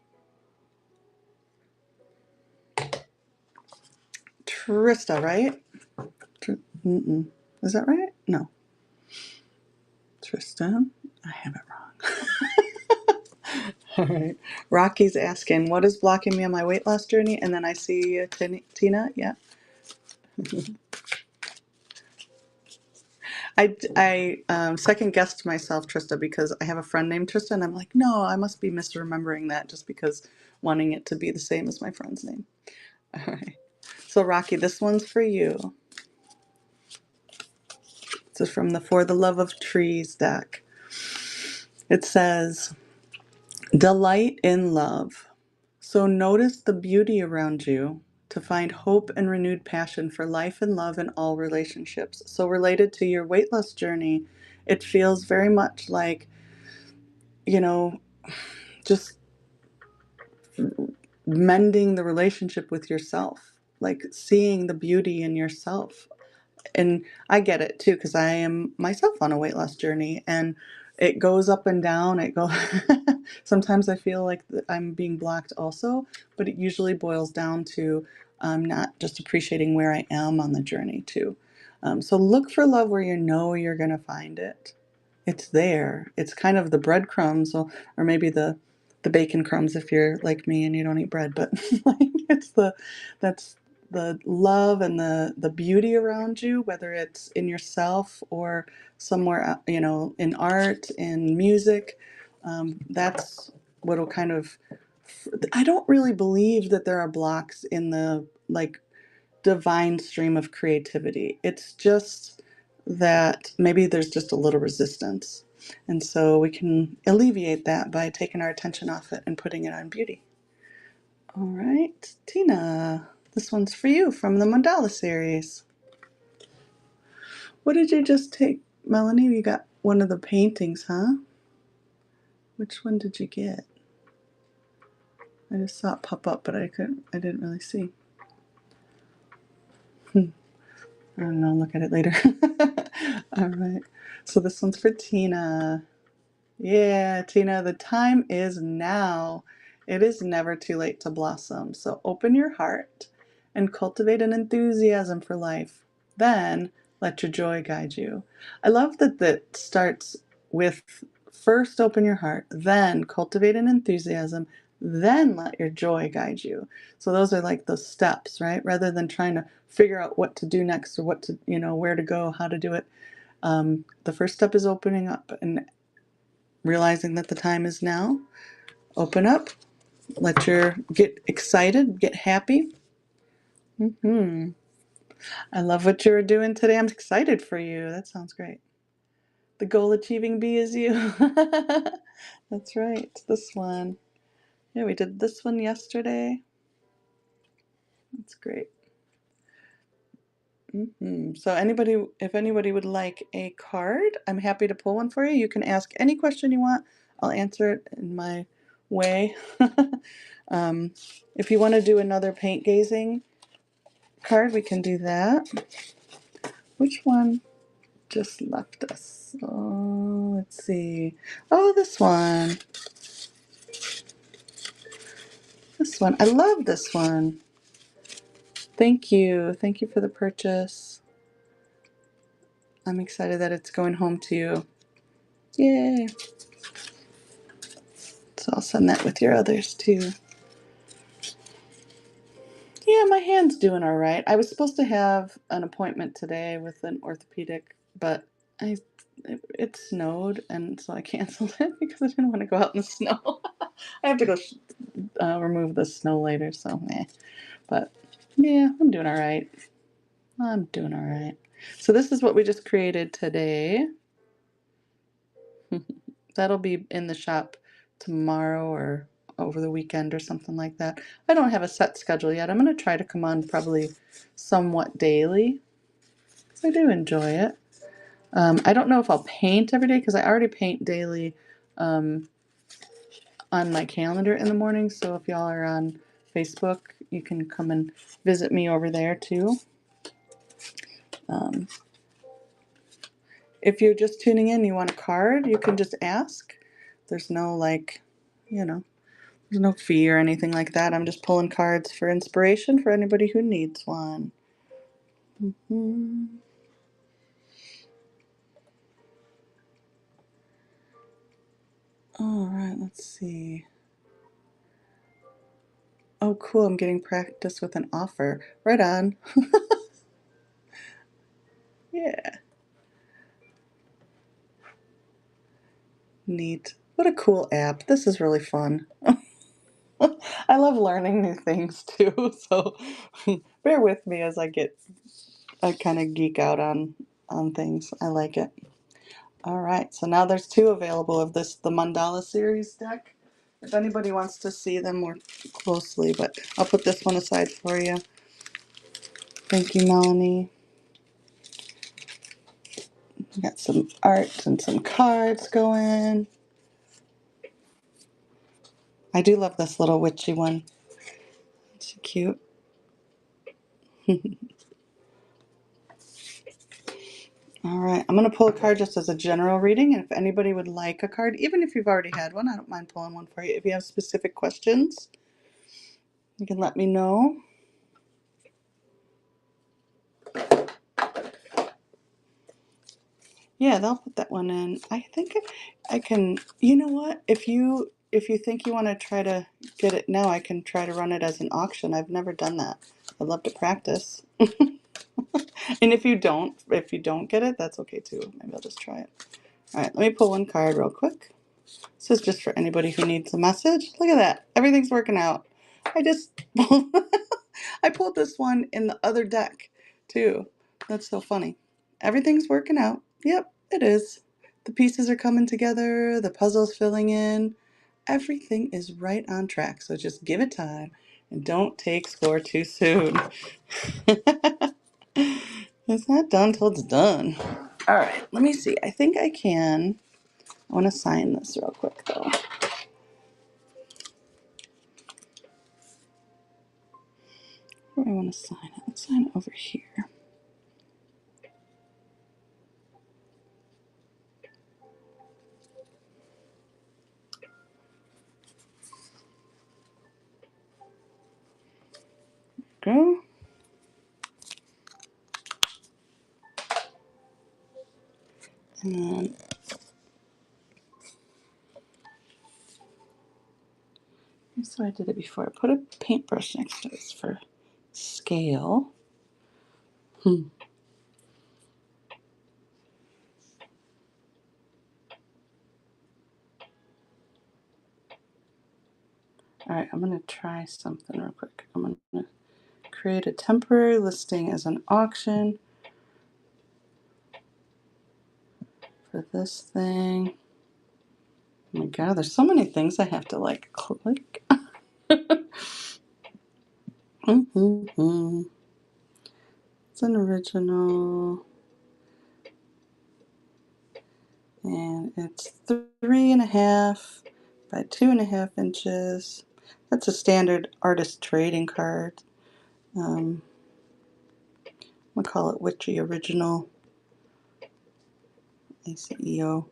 Trista, right? Is that right? No. Tristan. I have it wrong. All right. Rocky's asking, what is blocking me on my weight loss journey? And then I see Tina. Yeah. I second guessed myself, Trista, because I have a friend named Trista, and I'm like, no, I must be misremembering that just because wanting it to be the same as my friend's name. All right. So Rocky, this one's for you. This is from the For the Love of Trees deck. It says, delight in love. So notice the beauty around you to find hope and renewed passion for life and love in all relationships. So related to your weight loss journey, it feels very much like, you know, just mending the relationship with yourself, like seeing the beauty in yourself. And I get it too, because I am myself on a weight loss journey, and it goes up and down. It goes sometimes I feel like I'm being blocked also, but it usually boils down to not just appreciating where I am on the journey too. So look for love where you know you're going to find it. It's there. It's kind of the breadcrumbs, or maybe the bacon crumbs if you're like me and you don't eat bread. But like it's that's the love and the beauty around you, whether it's in yourself or somewhere, in art, in music. That's what'll kind of. I don't really believe that there are blocks in the like divine stream of creativity. It's just that maybe there's just a little resistance. And so we can alleviate that by taking our attention off it and putting it on beauty. All right, Tina, this one's for you from the Mandala series. What did you just take, Melanie? You got one of the paintings, huh? Which one did you get? I just saw it pop up, but I didn't really see. I don't know, I'll look at it later. All right. So this one's for Tina. Yeah, Tina, the time is now. It is never too late to blossom. So open your heart and cultivate an enthusiasm for life. Then let your joy guide you. I love that starts with first open your heart, then cultivate an enthusiasm, then let your joy guide you. So those are like those steps, right? Rather than trying to figure out what to do next or what to, where to go, how to do it. The first step is opening up and realizing that the time is now. Open up, get excited, get happy. I love what you're doing today. I'm excited for you. That sounds great. The goal achieving bee is you. That's right. This one. Yeah, we did this one yesterday. That's great. So if anybody would like a card, I'm happy to pull one for you. You can ask any question you want. I'll answer it in my way. If you want to do another paint gazing card, we can do that. Which one just left us? Oh, let's see. Oh, this one. This one. I love this one. Thank you. Thank you for the purchase. I'm excited that it's going home to you. Yay. So I'll send that with your others too. Yeah, my hand's doing all right. I was supposed to have an appointment today with an orthopedic, but it snowed, and so I canceled it because I didn't want to go out in the snow. I have to go remove the snow later, so But yeah, I'm doing all right. I'm doing all right. So this is what we just created today. That'll be in the shop tomorrow or over the weekend or something like that. I don't have a set schedule yet. I'm going to try to come on probably somewhat daily because I do enjoy it. I don't know if I'll paint every day because I already paint daily on on my calendar in the morning, so if y'all are on Facebook, you can come and visit me over there too. Um, if you're just tuning in, you want a card, you can just ask. There's no like, you know, there's no fee or anything like that. I'm just pulling cards for inspiration for anybody who needs one. All right, let's see. Oh, cool. I'm getting practice with an offer. Right on. Yeah. Neat. What a cool app. This is really fun. I love learning new things too, so bear with me as I kind of geek out on things. I like it. All right, so now there's two available of the Mandala series deck. If anybody wants to see them more closely, but I'll put this one aside for you. Thank you, Melanie. We got some art and some cards going. I do love this little witchy one. It's cute. All right, I'm going to pull a card just as a general reading, and if anybody would like a card, even if you've already had one, I don't mind pulling one for you. If you have specific questions, you can let me know. Yeah, they'll put that one in. I think I can, you know what? If you think you want to try to get it now, I can try to run it as an auction. I've never done that. I'd love to practice. And if you don't get it, that's okay too. Maybe I'll just try it. All right, let me pull one card real quick. This is just for anybody who needs a message. Look at that. Everything's working out. I just I pulled this one in the other deck too. That's so funny. Everything's working out. Yep, it is. The pieces are coming together, the puzzle's filling in. Everything is right on track. So just give it time and don't take score too soon. It's not done till it's done. All right, let me see. I think I can. I want to sign this real quick though. Where do I want to sign it? Let's sign it over here. Go. And then so I did it before. I put a paintbrush next to this for scale. All right, I'm going to try something real quick. I'm going to create a temporary listing as an auction for this thing. Oh my god, there's so many things I have to like click. It's an original. And it's 3.5 by 2.5 inches. That's a standard artist trading card. I'm gonna call it Witchy Original ACEO.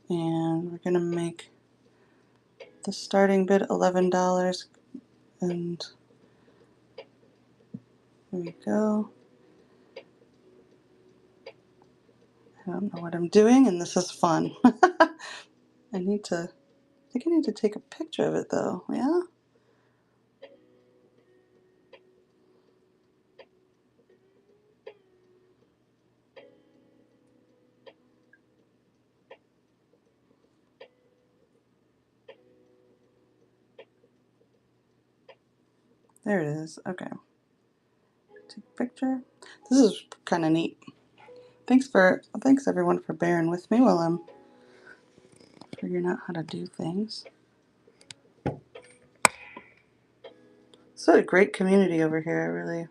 And we're gonna make the starting bid $11. And there we go. I don't know what I'm doing, and this is fun. I think I need to take a picture of it though, yeah? There it is, okay. Take a picture. This is kind of neat. Thanks everyone for bearing with me while I'm figuring out how to do things. It's a great community over here, I really.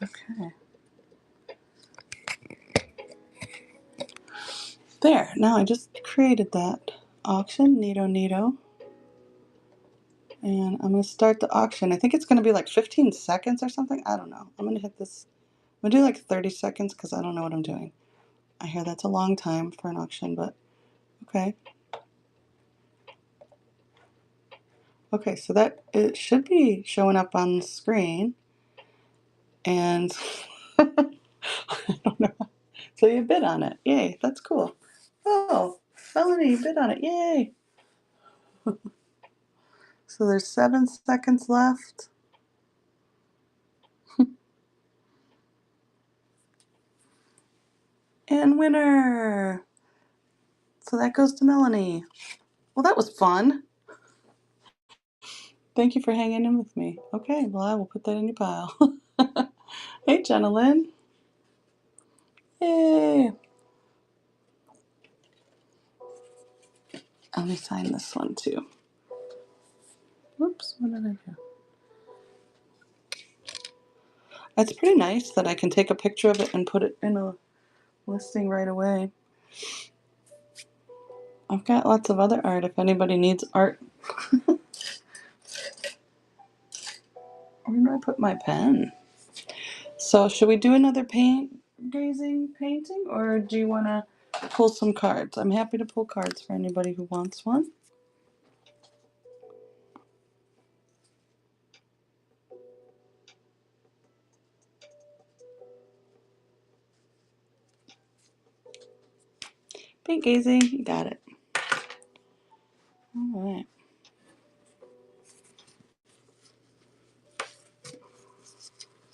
Okay. There, now I just created that auction, neato. And I'm going to start the auction. I think it's going to be like 15 seconds or something. I don't know. I'm going to hit this. I'm going to do like 30 seconds because I don't know what I'm doing. I hear that's a long time for an auction, but okay. Okay, so that it should be showing up on the screen. And I don't know. So you bid on it. Yay, that's cool. Oh, Melanie, you bid on it. Yay. So there's 7 seconds left. And winner. So that goes to Melanie. Well, that was fun. Thank you for hanging in with me. Okay, well, I will put that in your pile. Hey, Jenilyn. Yay. Let me sign this one too. Whoops, what did I do? It's pretty nice that I can take a picture of it and put it in a listing right away. I've got lots of other art if anybody needs art. Where do I put my pen? So should we do another gazing painting, or do you want to pull some cards? I'm happy to pull cards for anybody who wants one. Paint gazing, you got it. All right.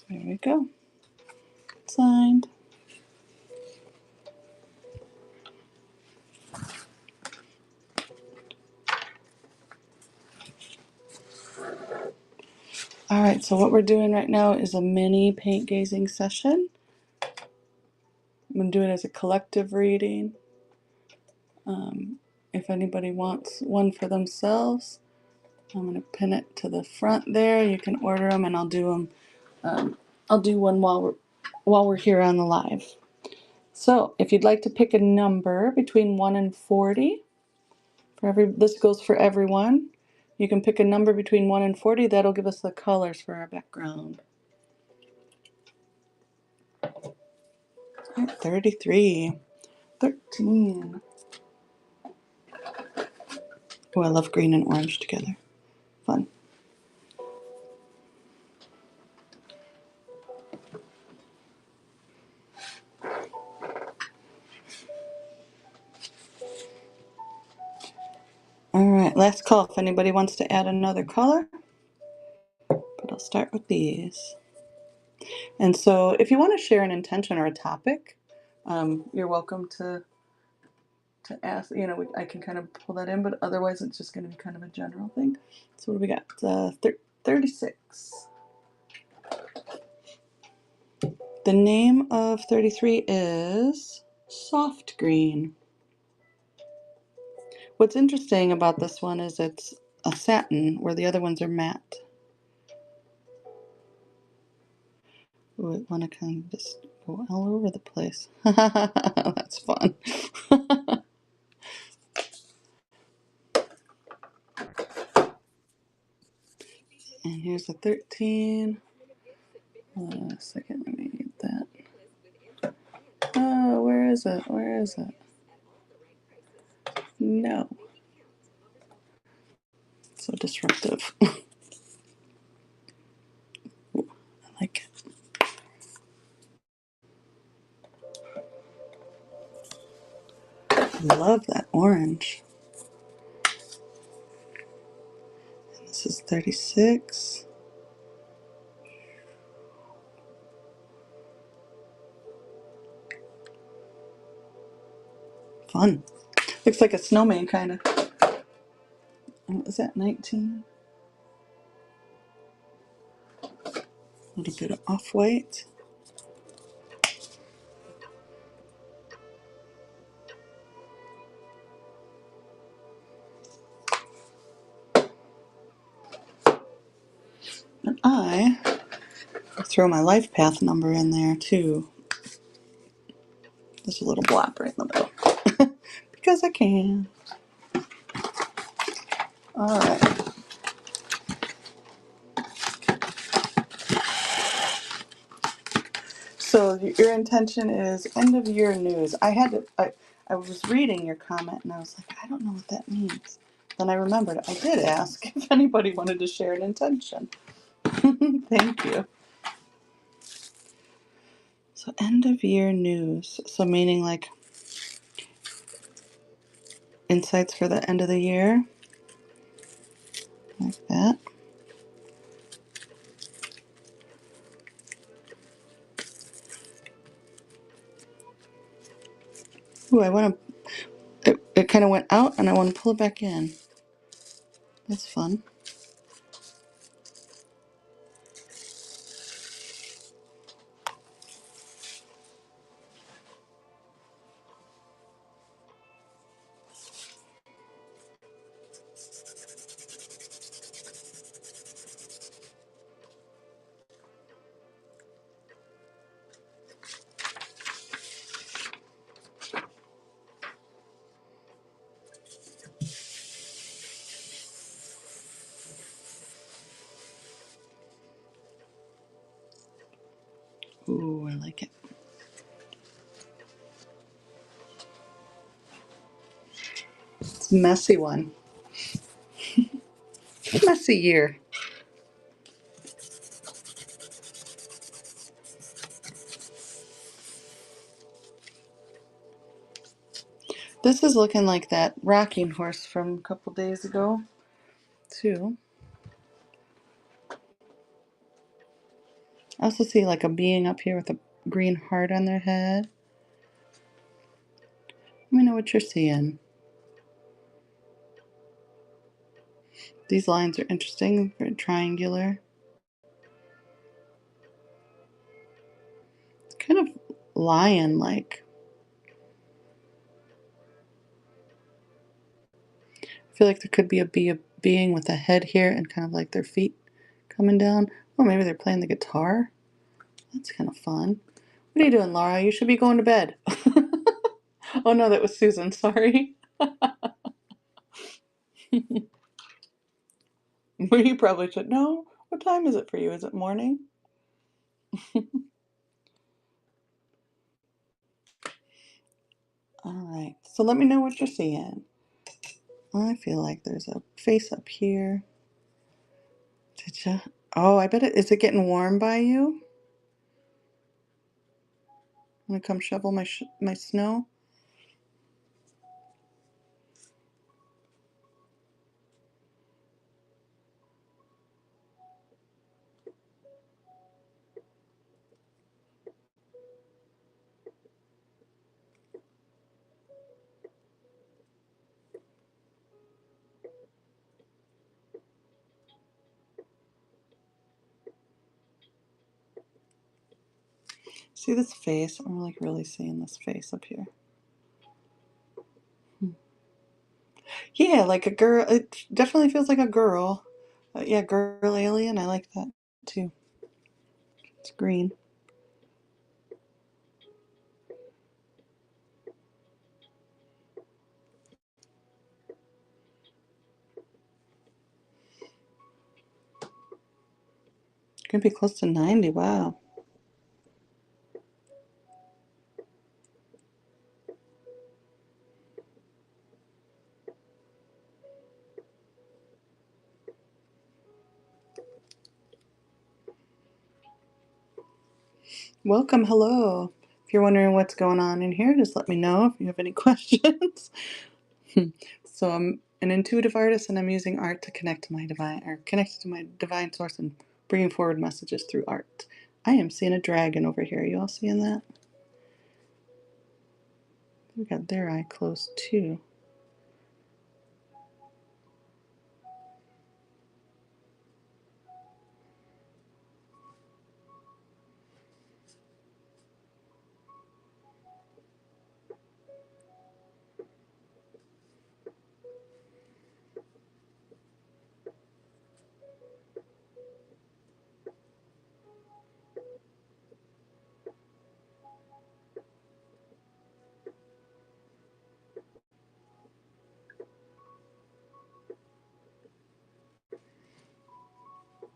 There we go. Signed. All right, so what we're doing right now is a mini paint gazing session. I'm going to do it as a collective reading. If anybody wants one for themselves, I'm going to pin it to the front there. You can order them, and I'll do them. I'll do one while we're here on the live. So, if you'd like to pick a number between 1 and 40, this goes for everyone. You can pick a number between 1 and 40. That'll give us the colors for our background. All right, 33, 13. Oh, I love green and orange together. Fun. All right, last call if anybody wants to add another color, but I'll start with these. And so if you want to share an intention or a topic, you're welcome to ask. I can kind of pull that in, but otherwise it's just going to be kind of a general thing. So what do we got? 36. The name of 33 is Soft Green. What's interesting about this one is it's a satin, where the other ones are matte. Ooh, I want to kind of just go all over the place. That's fun. And here's the 13. Hold on a second, let me get that. Oh, where is it? Where is it? No. So disruptive. Ooh, I like it. I love that orange. And this is 36. Fun. Looks like a snowman, kind of. What was that, 19? A little bit of off-white. And I throw my life path number in there too. There's a little block right in the middle. Because I can. Alright. So your intention is end of year news. I was reading your comment and I was like, I don't know what that means. Then I remembered I did ask if anybody wanted to share an intention. Thank you. So end of year news. So meaning like insights for the end of the year. Like that. Ooh, I want to, it kind of went out and I want to pull it back in. That's fun. Ooh, I like it. It's a messy one. Messy year. This is looking like that rocking horse from a couple days ago, too. I also see like a being up here with a green heart on their head. Let me know what you're seeing. These lines are interesting, very triangular. It's kind of lion-like. I feel like there could be a being with a head here and kind of like their feet coming down. Oh, maybe they're playing the guitar. That's kind of fun. What are you doing, Laura? You should be going to bed. Oh no, that was Susan. Sorry. You probably should know. What time is it for you? Is it morning? All right. So let me know what you're seeing. I feel like there's a face up here. Did you? Oh, I bet it. Is it getting warm by you? Want to come shovel my snow? See this face? I'm like really seeing this face up here. Yeah, like a girl. It definitely feels like a girl. Yeah, girl alien. I like that too. It's green. Gonna be close to 90. Wow. Welcome. Hello. If you're wondering what's going on in here, just let me know if you have any questions. So I'm an intuitive artist, and I'm using art to connect to my divine, or connect to my divine source, and bringing forward messages through art. I am seeing a dragon over here. You all seeing that? We got their eye closed too.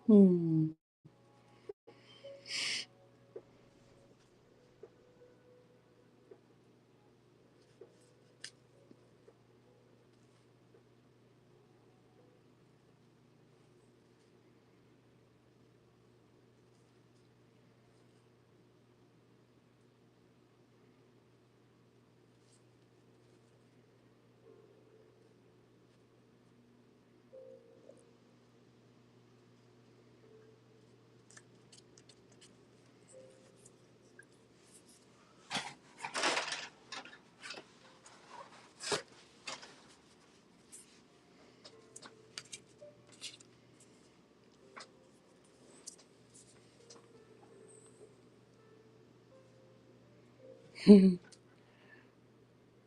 Hmm.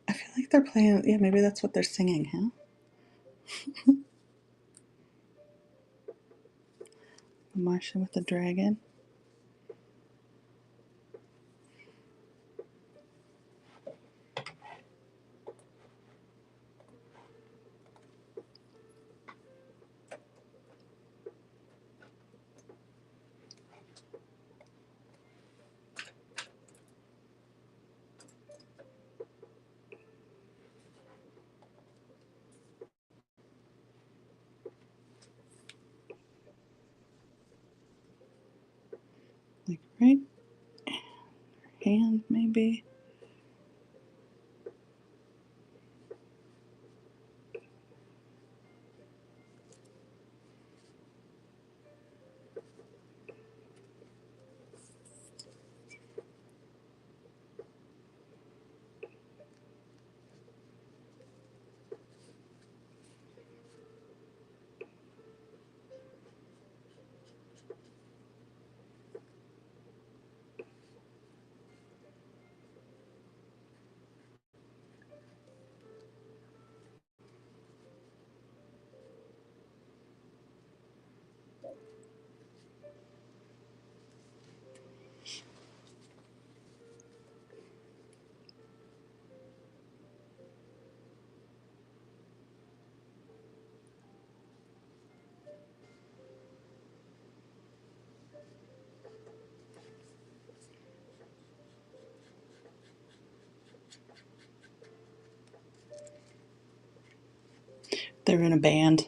I feel like they're playing. Yeah, maybe that's what they're singing, huh? The Martian with the dragon. Like right hand, maybe. They're in a band.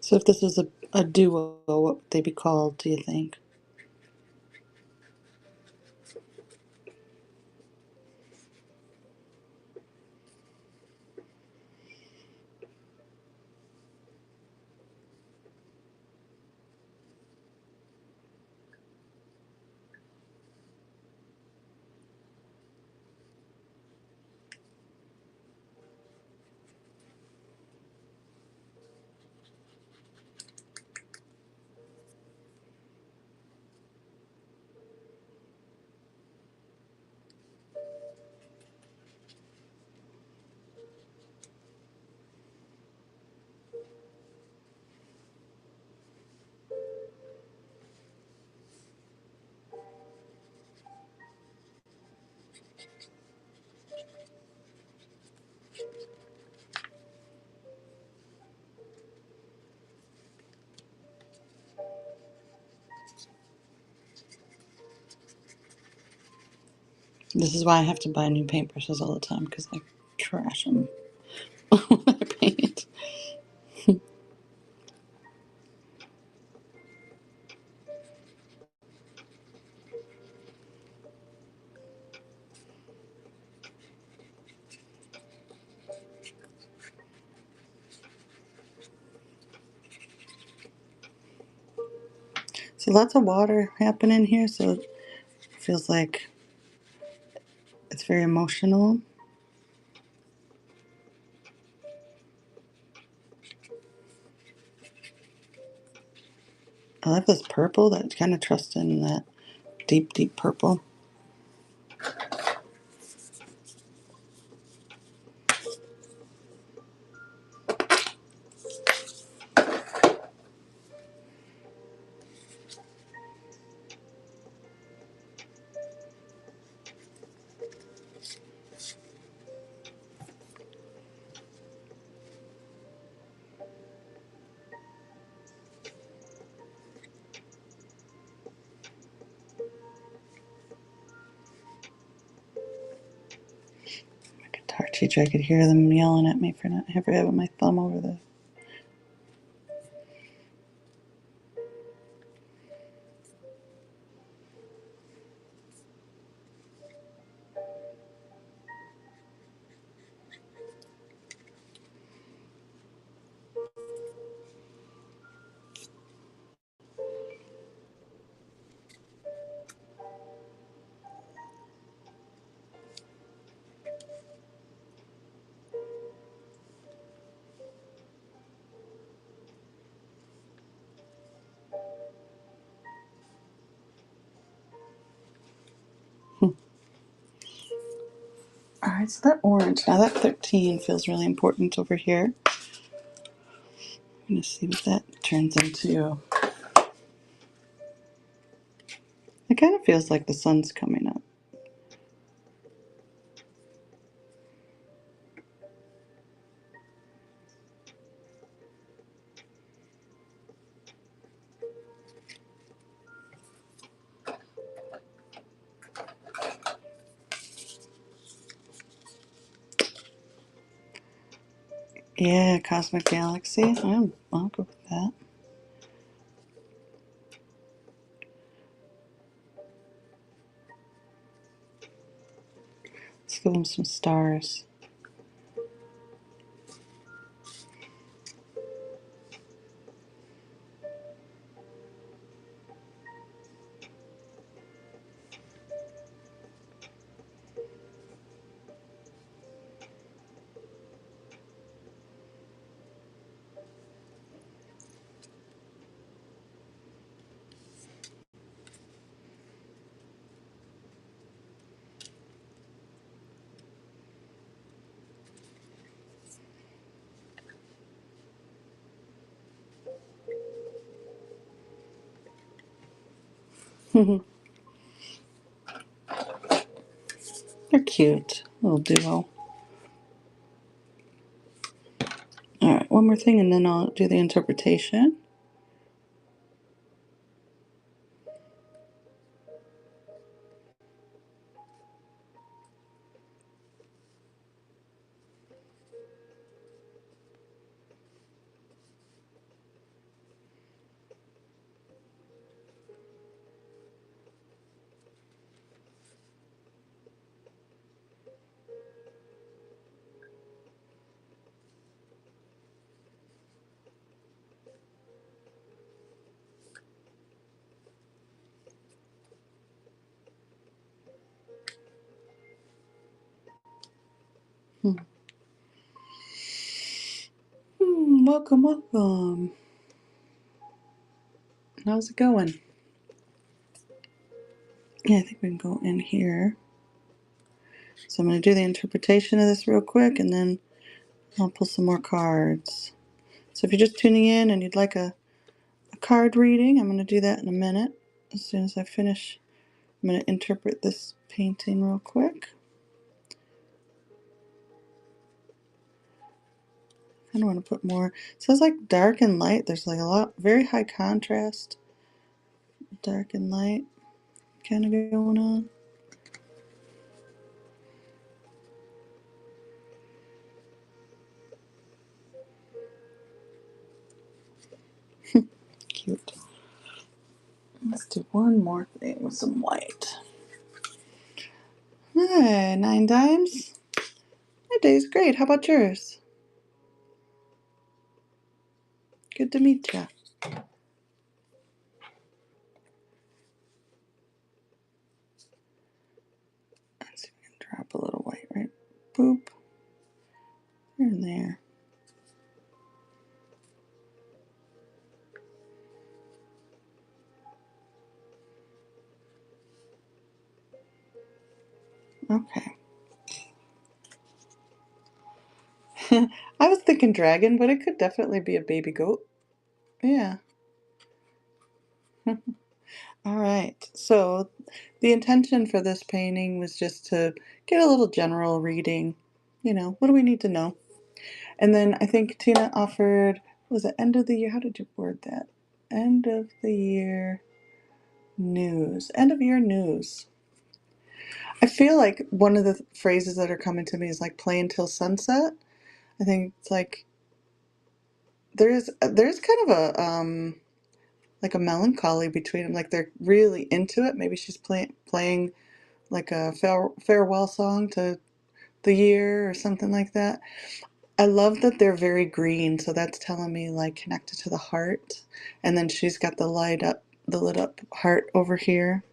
So if this was a duo, what would they be called, do you think? This is why I have to buy new paintbrushes all the time because I trash them when I paint. So lots of water happening here, so it feels like it's very emotional. I love this purple, that kind of trust in that deep, deep purple. Guitar teacher, I could hear them yelling at me for not ever having my thumb over the. Alright, so that orange, now that 13 feels really important over here. I'm going to see what that turns into. It kind of feels like the sun's coming up. Yeah, Cosmic Galaxy. I'll go with that. Let's give them some stars. They're cute. Little duo. Alright, one more thing and then I'll do the interpretation. Welcome, welcome. How's it going? Yeah, I think we can go in here. So I'm going to do the interpretation of this real quick and then I'll pull some more cards. So if you're just tuning in and you'd like a card reading, I'm going to do that in a minute. As soon as I finish, I'm going to interpret this painting real quick. I don't want to put more. It says like dark and light. There's like a lot, very high contrast, dark and light kind of going on. Cute. Let's do one more thing with some white. Hey, 9 dimes. My day's great. How about yours? Good to meet ya. boop. Here and there. Okay. I was thinking dragon, but it could definitely be a baby goat. Yeah. All right. So the intention for this painting was just to get a little general reading. You know, what do we need to know? And then I think Tina offered, what was it, end of the year? How did you word that? End of the year news. End of year news. I feel like one of the phrases that are coming to me is like play until sunset. I think it's like there's kind of a like a melancholy between them. Like they're really into it. Maybe she's playing like a farewell song to the year or something like that. I love that they're very green, so that's telling me like connected to the heart. And then she's got the lit up heart over here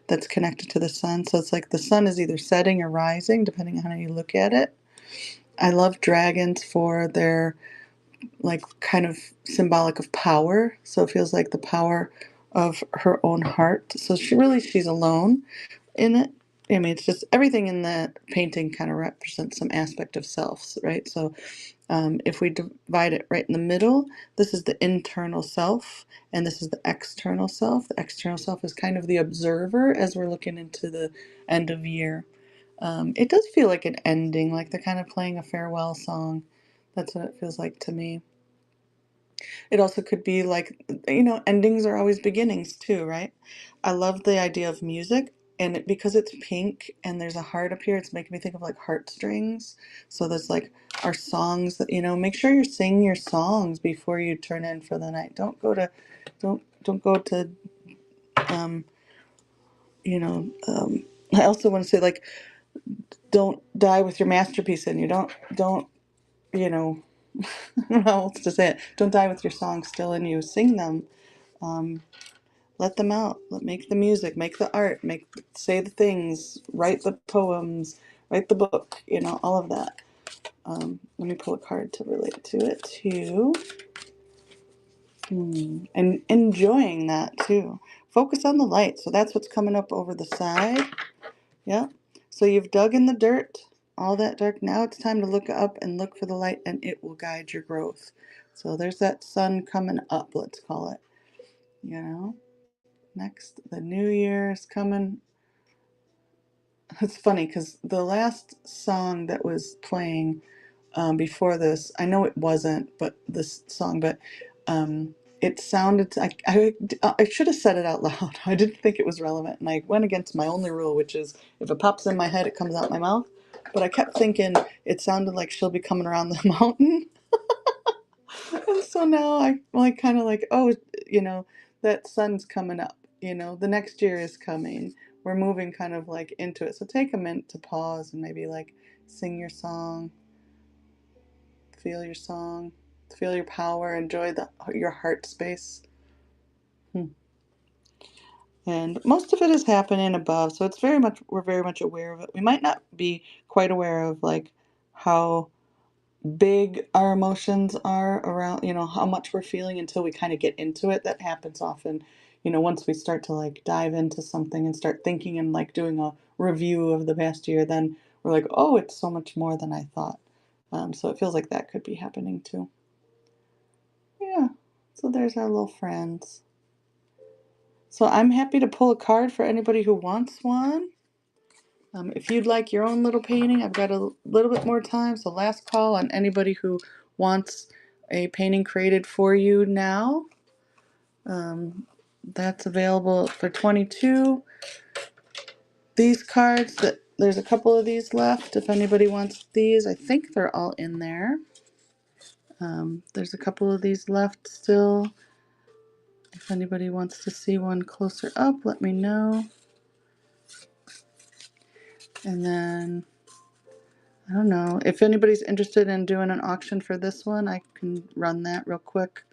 that's connected to the sun. So it's like the sun is either setting or rising, depending on how you look at it. I love dragons for their like kind of symbolic of power. So it feels like the power of her own heart. So she's alone in it. I mean, it's just everything in that painting kind of represents some aspect of self, right? So if we divide it right in the middle, this is the internal self, and this is the external self. The external self is kind of the observer as we're looking into the end of year. It does feel like an ending, like they're kind of playing a farewell song. That's what it feels like to me. It also could be like, endings are always beginnings too, right? I love the idea of music, and because it's pink and there's a heart up here, it's making me think of like heartstrings. So there's like our songs that, make sure you're singing your songs before you turn in for the night. Don't go to, um, I also want to say like, don't die with your masterpiece in you. Don't, you know, I don't know how else to say it. Don't die with your songs still in you. Sing them. Um, Let them out. Make the music, make the art, say the things, write the poems, write the book, all of that. Let me pull a card to relate to it too. And enjoying that too. Focus on the light. So that's what's coming up over the side. Yeah. So you've dug in the dirt, all that dark. Now it's time to look up and look for the light, and it will guide your growth. So there's that sun coming up, let's call it. Next, the new year is coming. It's funny because the last song that was playing before this, I know it wasn't, but this song, but it sounded. I should have said it out loud. I didn't think it was relevant, and I went against my only rule, which is if it pops in my head, it comes out my mouth. But I kept thinking it sounded like she'll be coming around the mountain. And so now I like kind of like, oh, that sun's coming up. The next year is coming. We're moving kind of like into it. So take a minute to pause and maybe like sing feel your song, feel your power, enjoy your heart space. And most of it is happening above, so we're very much aware of it. We might not be quite aware of like how big our emotions are around, how much we're feeling until we kind of get into it. That happens often, once we start to like dive into something and start thinking and like doing a review of the past year, then we're like, oh, it's so much more than I thought. So it feels like that could be happening too. Yeah. So there's our little friends. So I'm happy to pull a card for anybody who wants one. If you'd like your own little painting, I've got a little bit more time. So last call on anybody who wants a painting created for you now. That's available for 22. These cards, there's a couple of these left. If anybody wants these, I think they're all in there. There's a couple of these left still. If anybody wants to see one closer up, let me know. And then I don't know. If anybody's interested in doing an auction for this one, I can run that real quick.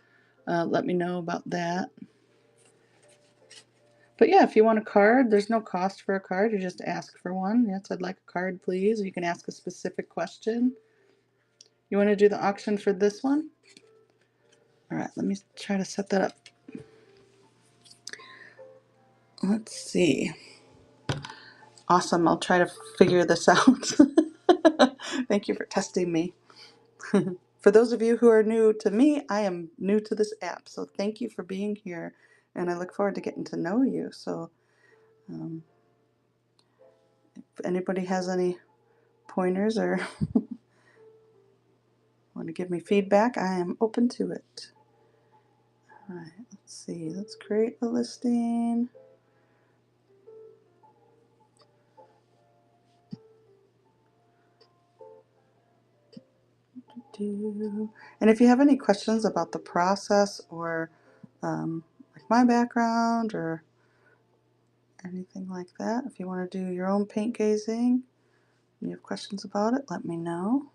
Let me know about that. But yeah, if you want a card, there's no cost for a card. You just ask for one. Yes, I'd like a card, please. You can ask a specific question. You want to do the auction for this one? All right, let me try to set that up. Let's see. Awesome, I'll try to figure this out. Thank you for testing me. For those of you who are new to me, I am new to this app, so thank you for being here, and I look forward to getting to know you. So if anybody has any pointers or want to give me feedback, I am open to it. All right, let's see. Let's create a listing. And if you have any questions about the process or like my background or anything like that, if you want to do your own paint gazing and you have questions about it, let me know.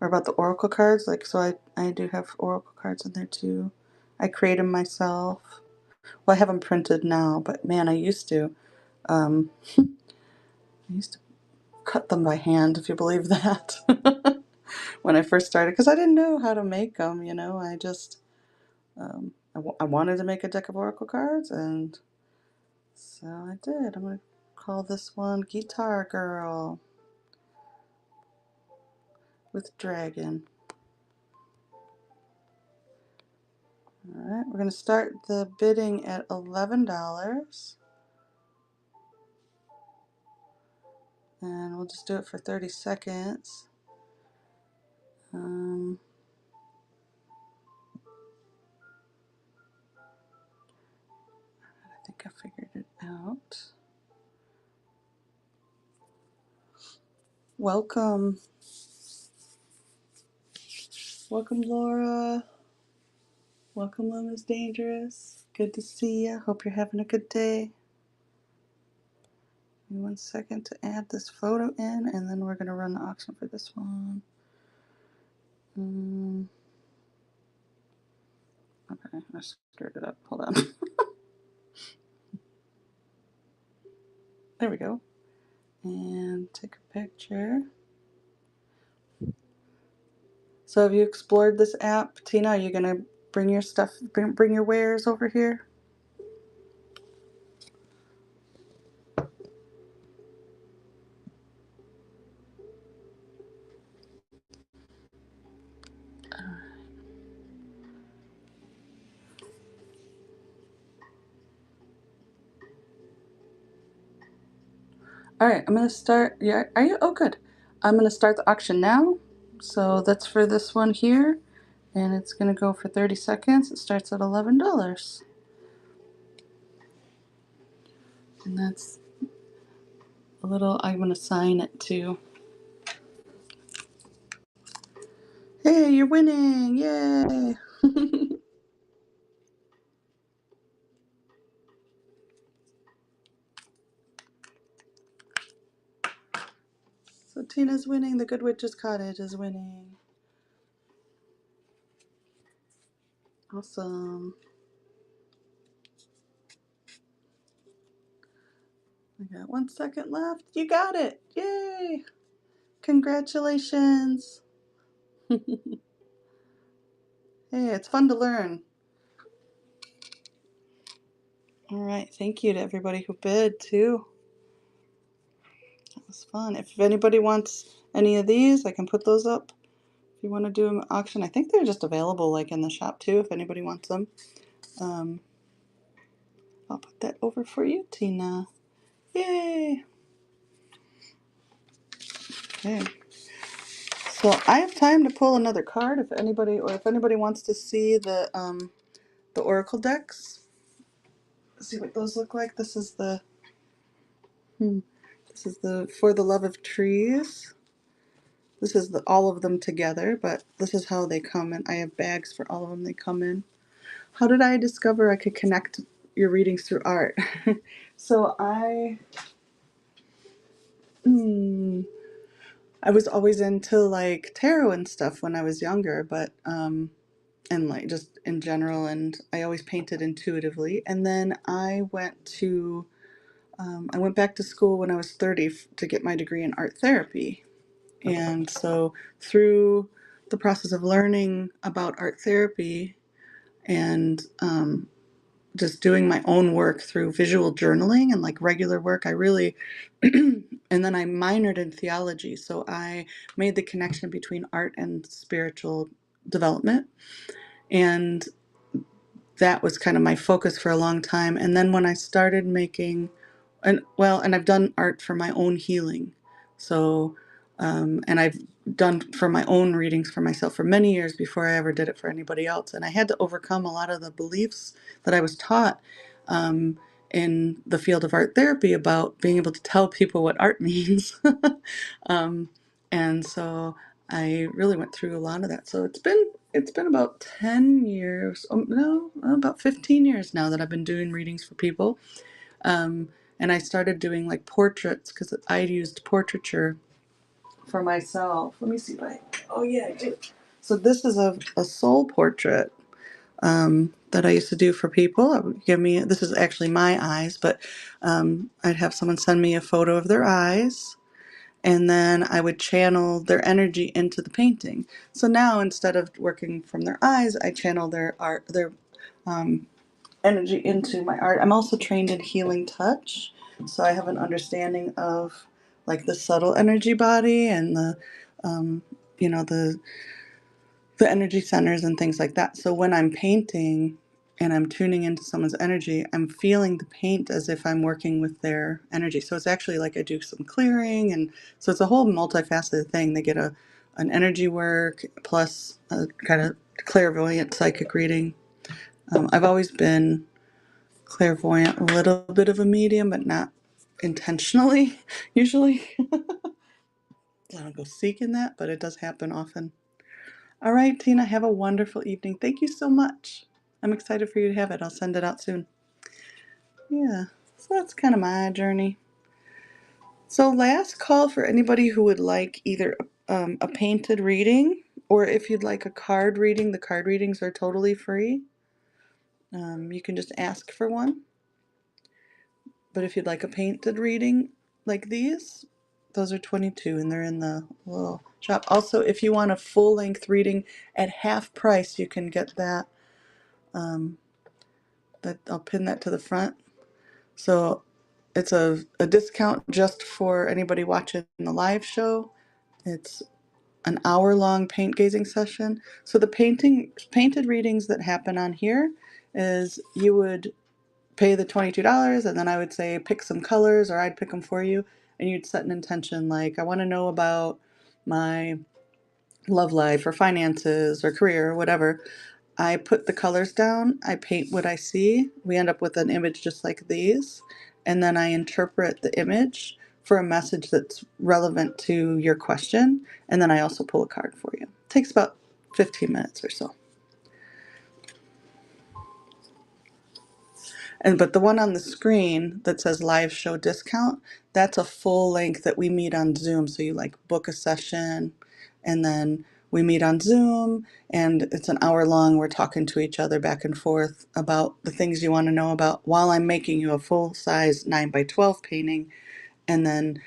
Or about the oracle cards, like, so I do have oracle cards in there too. I create them myself. Well, I have them printed now, but man, I used to. I used to cut them by hand, if you believe that, when I first started, because I didn't know how to make them. You know, I just I wanted to make a deck of oracle cards, and so I did. I'm gonna call this one Guitar Girl with Dragon. Alright, we're going to start the bidding at $11, and we'll just do it for 30 seconds. I think I figured it out. Welcome. Welcome, Laura. Welcome, Lum is Dangerous. Good to see you. Hope you're having a good day. Give me 1 second to add this photo in, and then we're going to run the auction for this one. Okay, I screwed it up. Hold on. There we go. And take a picture. So have you explored this app? Tina, are you going to bring your stuff, bring your wares over here? All right, I'm going to start. Yeah, are you? Oh, good. I'm going to start the auction now. So that's for this one here, and it's going to go for 30 seconds. It starts at $11. And that's a little, I'm going to sign it too. Hey, you're winning! Yay! So Tina's winning. The Good Witch's Cottage is winning. Awesome. I got 1 second left. You got it! Yay! Congratulations! Hey, it's fun to learn. All right, thank you to everybody who bid too. That was fun. If anybody wants any of these, I can put those up. If you want to do an auction, I think they're just available like in the shop too. If anybody wants them, I'll put that over for you, Tina. Yay! Okay. So I have time to pull another card if anybody, or if anybody wants to see the oracle decks. See what those look like. This is the For the Love of Trees. This is all of them together, but this is how they come in. I have bags for all of them. They come in. How did I discover I could connect your readings through art? So I was always into like tarot and stuff when I was younger, but and like just in general, and I always painted intuitively. And then I went back to school when I was 30 to get my degree in art therapy. And so through the process of learning about art therapy and just doing my own work through visual journaling and like regular work, I really, and then I minored in theology. So I made the connection between art and spiritual development. And that was kind of my focus for a long time. And then when I started making, and I've done art for my own healing. So, and I've done for my own readings for myself for many years before I ever did it for anybody else. And I had to overcome a lot of the beliefs that I was taught in the field of art therapy about being able to tell people what art means. um, and so I really went through a lot of that. So it's been about 10 years, no, about 15 years now that I've been doing readings for people. Um, and I started doing like portraits because I used portraiture for myself. Let me see if oh yeah, I do. So this is a soul portrait that I used to do for people. This is actually my eyes, but I'd have someone send me a photo of their eyes, and then I would channel their energy into the painting. So now instead of working from their eyes, I channel their um, energy into my art. I'm also trained in healing touch, so I have an understanding of like the subtle energy body and the um, you know the energy centers and things like that. So when I'm painting and I'm tuning into someone's energy, I'm feeling the paint as if I'm working with their energy. So it's actually like I do some clearing, and so it's a whole multifaceted thing. They get an energy work plus a kind of clairvoyant psychic reading. I've always been clairvoyant, a little bit of a medium, but not intentionally, usually. I don't go seeking that, but it does happen often. All right, Tina, have a wonderful evening. Thank you so much. I'm excited for you to have it. I'll send it out soon. Yeah, so that's kind of my journey. So, last call for anybody who would like either a painted reading or if you'd like a card reading. The card readings are totally free. You can just ask for one. But if you'd like a painted reading like these, those are 22 and they're in the little shop. Also, if you want a full-length reading at half price, you can get that. That I'll pin that to the front. So it's a discount just for anybody watching the live show. It's an hour-long paint gazing session. So the painted readings that happen on here is you would pay the $22 and then I would say pick some colors, or I'd pick them for you, and you'd set an intention like I want to know about my love life or finances or career or whatever. I put the colors down, I paint what I see. We end up with an image just like these, and then I interpret the image for a message that's relevant to your question, and then I also pull a card for you. It takes about 15 minutes or so. But the one on the screen that says live show discount, that's a full length that we meet on Zoom. So you like book a session and then we meet on Zoom and it's an hour long. We're talking to each other back and forth about the things you want to know about while I'm making you a full size 9x12 painting. And then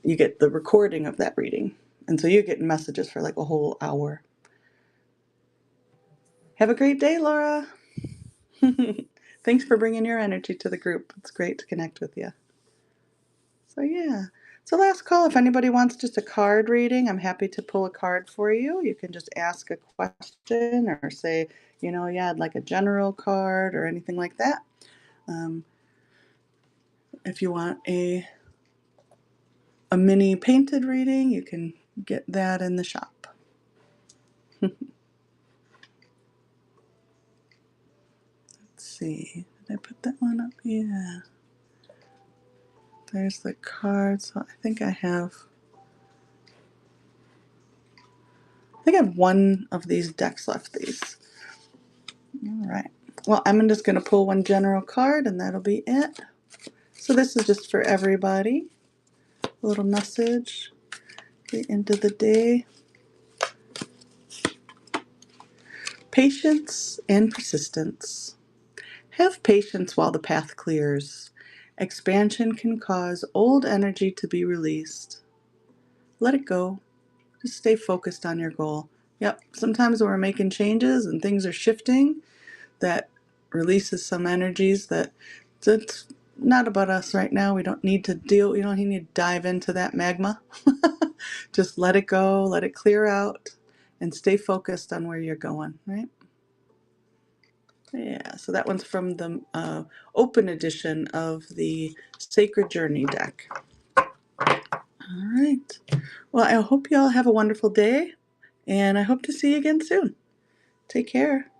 you get the recording of that reading. And so you get messages for like a whole hour. Have a great day, Laura. Thanks for bringing your energy to the group. It's great to connect with you. So yeah. So last call, if anybody wants just a card reading, I'm happy to pull a card for you. You can just ask a question or say, yeah, I'd like a general card or anything like that. If you want a mini painted reading, you can get that in the shop. Let's see. Did I put that one up? Yeah. There's the card. So I think I have one of these decks left. These. All right. Well, I'm just going to pull one general card and that'll be it. So this is just for everybody. A little message. The end of the day. Patience and persistence. Have patience while the path clears. Expansion can cause old energy to be released. Let it go. Just stay focused on your goal. Yep, sometimes when we're making changes and things are shifting, that releases some energies that's not about us right now. We don't need to deal, you don't need to dive into that magma. Just let it go, let it clear out, and stay focused on where you're going, right? Yeah, so that one's from the open edition of the Sacred Journey deck. All right. Well, I hope you all have a wonderful day, and I hope to see you again soon. Take care.